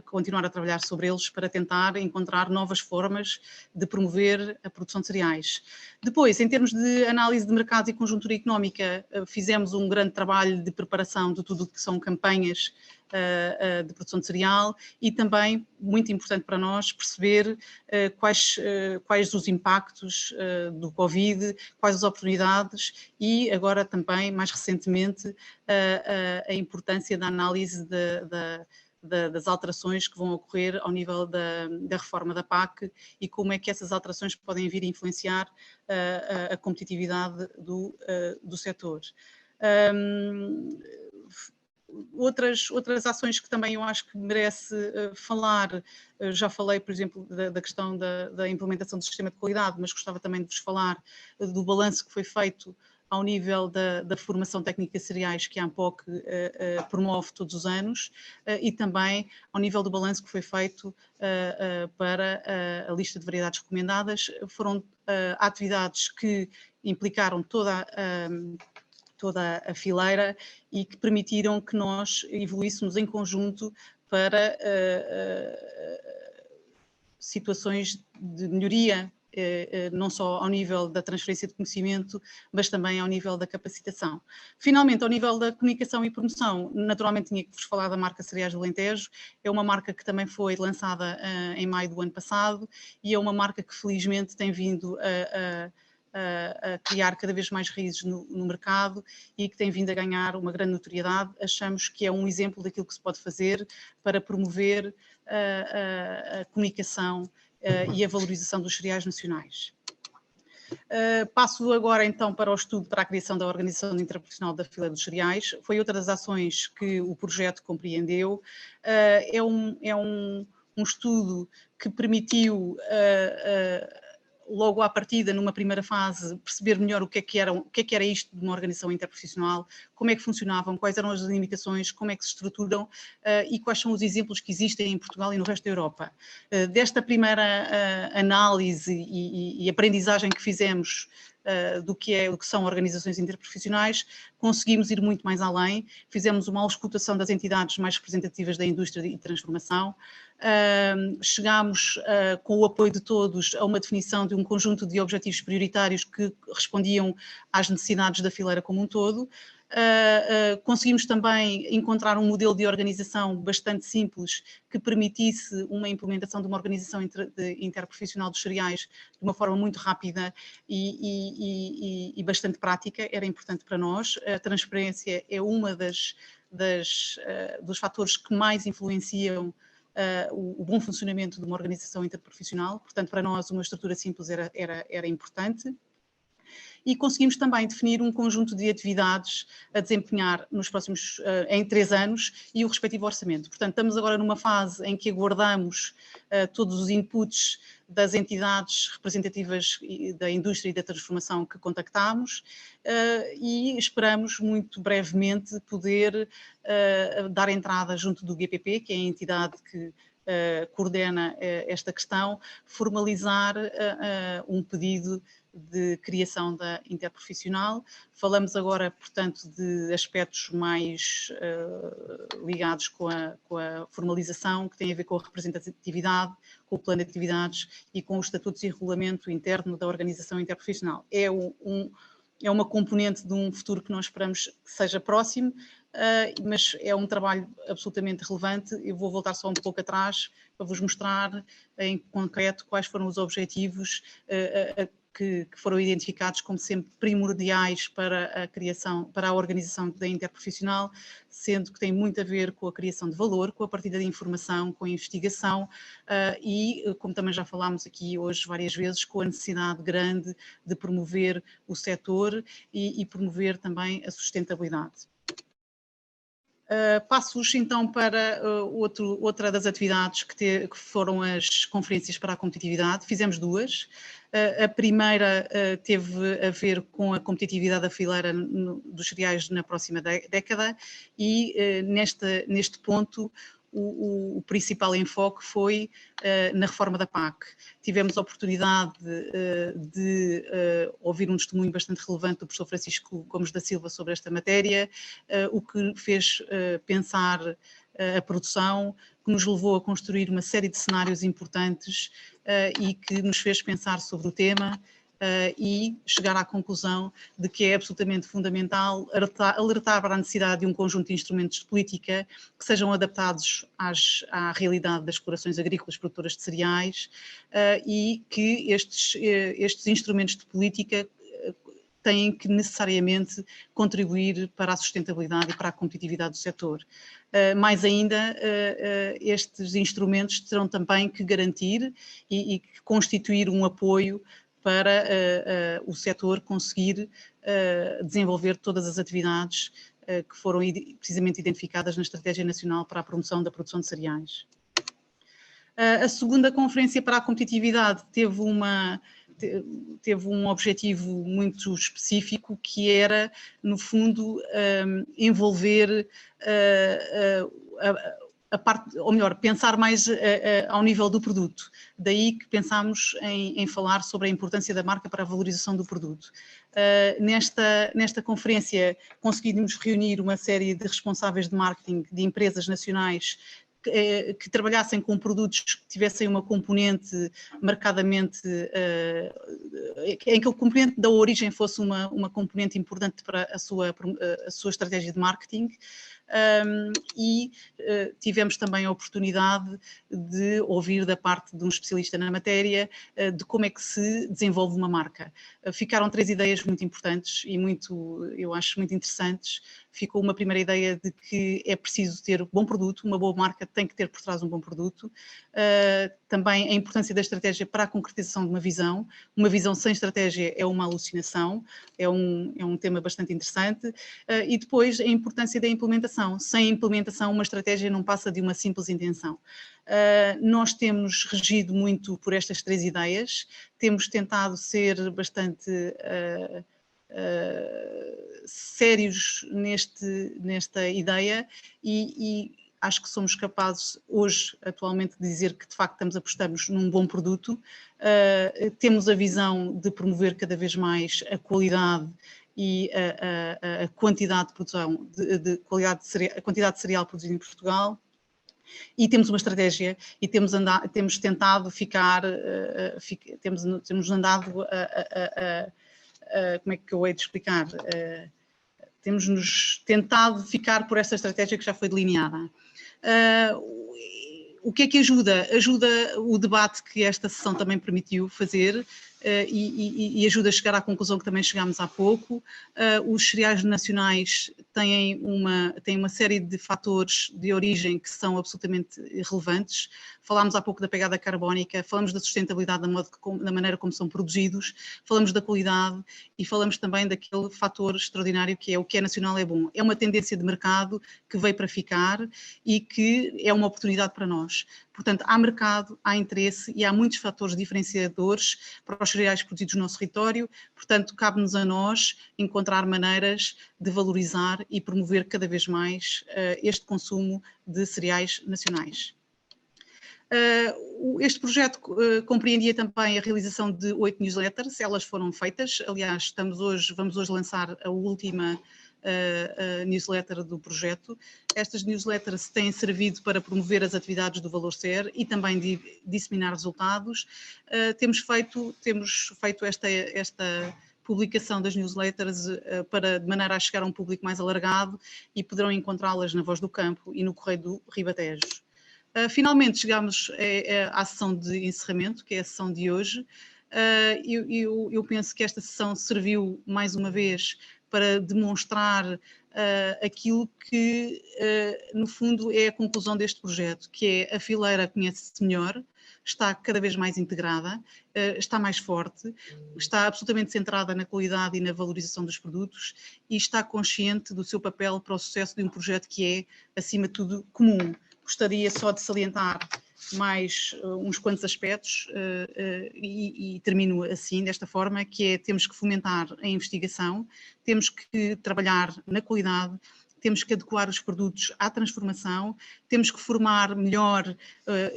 continuar a trabalhar sobre eles para tentar encontrar novas formas de promover a produção de cereais. Depois, em termos de análise de mercados e conjuntura económica, fizemos um grande trabalho de preparação de tudo o que são campanhas de produção de cereal e também, muito importante para nós, perceber quais os impactos do Covid, quais as oportunidades e agora também, mais recentemente, a importância da análise das alterações que vão ocorrer ao nível da reforma da PAC e como é que essas alterações podem vir a influenciar a competitividade do setor. Outras ações que também eu acho que merece falar, já falei, por exemplo, da questão da implementação do sistema de qualidade, mas gostava também de vos falar do balanço que foi feito ao nível da formação técnica de cereais que a ANPOC promove todos os anos e também ao nível do balanço que foi feito para a lista de variedades recomendadas. Foram atividades que implicaram toda a fileira e que permitiram que nós evoluíssemos em conjunto para situações de melhoria, não só ao nível da transferência de conhecimento, mas também ao nível da capacitação. Finalmente, ao nível da comunicação e promoção, naturalmente tinha que vos falar da marca Cereais do Alentejo. É uma marca que também foi lançada em maio do ano passado e é uma marca que felizmente tem vindo a criar cada vez mais raízes no mercado e que tem vindo a ganhar uma grande notoriedade. Achamos que é um exemplo daquilo que se pode fazer para promover a comunicação e a valorização dos cereais nacionais. Passo agora então para o estudo para a criação da Organização Interprofissional da Fileira dos Cereais. Foi outra das ações que o projeto compreendeu. É um estudo que permitiu logo à partida, numa primeira fase, perceber melhor o que é que era isto de uma organização interprofissional, como é que funcionavam, quais eram as limitações, como é que se estruturam e quais são os exemplos que existem em Portugal e no resto da Europa. Desta primeira análise e aprendizagem que fizemos do que são organizações interprofissionais, conseguimos ir muito mais além, fizemos uma auscultação das entidades mais representativas da indústria e transformação, chegámos com o apoio de todos a uma definição de um conjunto de objetivos prioritários que respondiam às necessidades da fileira como um todo. Conseguimos também encontrar um modelo de organização bastante simples que permitisse uma implementação de uma organização interprofissional dos cereais de uma forma muito rápida e bastante prática. Era importante para nós. A transparência é uma dos fatores que mais influenciam o bom funcionamento de uma organização interprofissional. Portanto, para nós uma estrutura simples era importante. E conseguimos também definir um conjunto de atividades a desempenhar nos próximos, em 3 anos e o respectivo orçamento. Portanto, estamos agora numa fase em que aguardamos todos os inputs das entidades representativas da indústria e da transformação que contactámos e esperamos muito brevemente poder dar entrada junto do GPP, que é a entidade que coordena esta questão, formalizar um pedido de criação da interprofissional. Falamos agora, portanto, de aspectos mais ligados com a formalização, que tem a ver com a representatividade, com o plano de atividades e com os estatutos e regulamento interno da organização interprofissional. É uma componente de um futuro que nós esperamos que seja próximo, mas é um trabalho absolutamente relevante. Eu vou voltar só um pouco atrás para vos mostrar em concreto quais foram os objetivos que foram identificados como sempre primordiais para a criação, para a organização da interprofissional, sendo que tem muito a ver com a criação de valor, com a partilha de informação, com a investigação e, como também já falámos aqui hoje várias vezes, com a necessidade grande de promover o setor e promover também a sustentabilidade. Passo-vos então para outra das atividades que foram as conferências para a competitividade. Fizemos 2. A primeira teve a ver com a competitividade da fileira dos cereais na próxima década e neste ponto o principal enfoque foi na reforma da PAC. Tivemos a oportunidade de ouvir um testemunho bastante relevante do professor Francisco Gomes da Silva sobre esta matéria, o que fez pensar a produção, que nos levou a construir uma série de cenários importantes e que nos fez pensar sobre o tema e chegar à conclusão de que é absolutamente fundamental alertar para a necessidade de um conjunto de instrumentos de política que sejam adaptados à realidade das explorações agrícolas produtoras de cereais e que estes instrumentos de política têm que necessariamente contribuir para a sustentabilidade e para a competitividade do setor. Mais ainda, estes instrumentos terão também que garantir e constituir um apoio para o setor conseguir desenvolver todas as atividades que foram precisamente identificadas na Estratégia Nacional para a Promoção da Produção de Cereais. A segunda Conferência para a Competitividade teve um objetivo muito específico, que era, no fundo, envolver a parte, ou melhor, pensar mais ao nível do produto. Daí que pensámos em falar sobre a importância da marca para a valorização do produto. Nesta conferência conseguimos reunir uma série de responsáveis de marketing de empresas nacionais que trabalhassem com produtos que tivessem uma componente marcadamente, em que o componente da origem fosse uma componente importante para a sua estratégia de marketing. Tivemos também a oportunidade de ouvir da parte de um especialista na matéria de como é que se desenvolve uma marca. Ficaram 3 ideias muito importantes e eu acho muito interessantes. Ficou uma primeira ideia de que é preciso ter um bom produto, uma boa marca tem que ter por trás um bom produto. Também a importância da estratégia para a concretização de uma visão sem estratégia é uma alucinação, é um tema bastante interessante. E depois a importância da implementação. Sem implementação, uma estratégia não passa de uma simples intenção. Nós temos regido muito por estas 3 ideias, temos tentado ser bastante sérios nesta ideia e acho que somos capazes hoje, atualmente, de dizer que de facto apostamos num bom produto. Temos a visão de promover cada vez mais a qualidade e a quantidade de produção, a quantidade de cereal produzido em Portugal. E temos uma estratégia e temos tentado ficar, temos andado como é que eu hei de explicar? Temos-nos tentado ficar por essa estratégia que já foi delineada. O que é que ajuda? Ajuda o debate que esta sessão também permitiu fazer e ajuda a chegar à conclusão que também chegámos há pouco. Os cereais nacionais têm uma série de fatores de origem que são absolutamente relevantes. Falámos há pouco da pegada carbónica, falamos da sustentabilidade da maneira como são produzidos, falamos da qualidade e falamos também daquele fator extraordinário que é o que é nacional é bom. É uma tendência de mercado que veio para ficar e que é uma oportunidade para nós. Portanto, há mercado, há interesse e há muitos fatores diferenciadores para os cereais produzidos no nosso território. Portanto, cabe-nos a nós encontrar maneiras de valorizar e promover cada vez mais este consumo de cereais nacionais. Este projeto compreendia também a realização de 8 newsletters, elas foram feitas, aliás, vamos hoje lançar a última newsletter do projeto. Estas newsletters têm servido para promover as atividades do Valor Ser e também de disseminar resultados. Temos feito esta publicação das newsletters de maneira a chegar a um público mais alargado e poderão encontrá-las na Voz do Campo e no Correio do Ribatejo. Finalmente chegamos à sessão de encerramento, que é a sessão de hoje. Eu penso que esta sessão serviu mais uma vez para demonstrar aquilo que, no fundo, é a conclusão deste projeto, que é a fileira conhece-se melhor, está cada vez mais integrada, está mais forte, está absolutamente centrada na qualidade e na valorização dos produtos e está consciente do seu papel para o sucesso de um projeto que é, acima de tudo, comum. Gostaria só de salientar mais uns quantos aspectos e termino assim, desta forma, que é temos que fomentar a investigação, temos que trabalhar na qualidade, temos que adequar os produtos à transformação, temos que formar melhor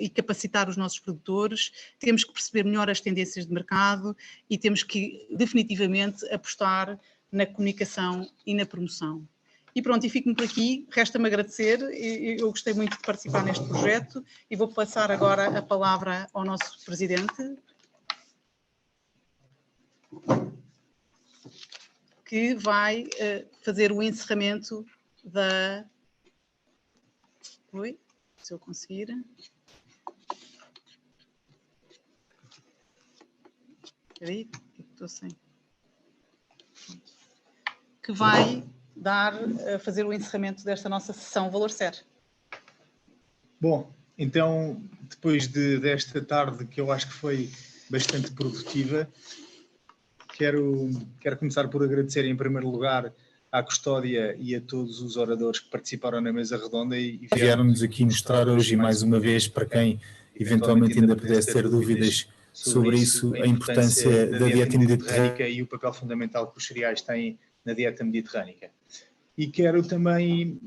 e capacitar os nossos produtores, temos que perceber melhor as tendências de mercado e temos que definitivamente apostar na comunicação e na promoção. E pronto, e fico-me por aqui, resta-me agradecer, eu gostei muito de participar neste projeto e vou passar agora a palavra ao nosso Presidente, que vai fazer o encerramento da... Oi, se eu conseguir... Espera aí, estou sem... Pronto. que vai fazer o encerramento desta nossa sessão Valor Ser. Bom, então, depois desta tarde, que eu acho que foi bastante produtiva, quero começar por agradecer, em primeiro lugar, à Custódia e a todos os oradores que participaram na mesa redonda e vieram-nos aqui mostrar hoje, e mais uma vez, para quem eventualmente ainda pudesse ter dúvidas sobre isso, a importância da dieta mediterrânica e o papel fundamental que os cereais têm na dieta mediterrânica. E quero também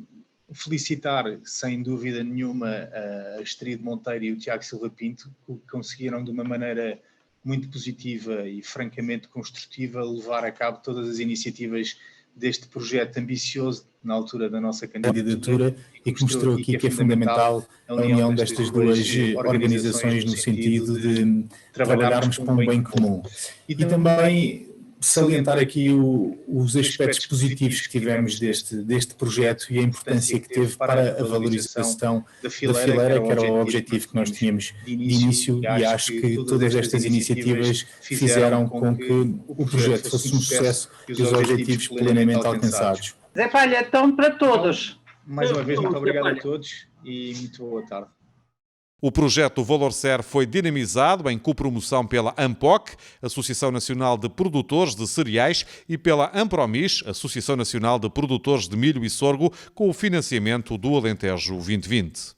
felicitar, sem dúvida nenhuma, a Astrid Monteiro e o Tiago Silva Pinto, que conseguiram, de uma maneira muito positiva e francamente construtiva, levar a cabo todas as iniciativas deste projeto ambicioso na altura da nossa candidatura e que mostrou aqui que é fundamental a união destas duas organizações no sentido de trabalharmos para um bem comum. E também salientar aqui os aspectos positivos que tivemos deste projeto e a importância que teve para a valorização da fileira, que era o objetivo que nós tínhamos de início, e acho que todas estas iniciativas fizeram com que o projeto fosse um sucesso e os objetivos plenamente alcançados. Zé Palha, então para todos. Mais uma vez, muito obrigado a todos e muito boa tarde. O projeto Valor Ser foi dinamizado em copromoção pela ANPOC, Associação Nacional de Produtores de Cereais, e pela Ampromis, Associação Nacional de Produtores de Milho e Sorgo, com o financiamento do Alentejo 2020.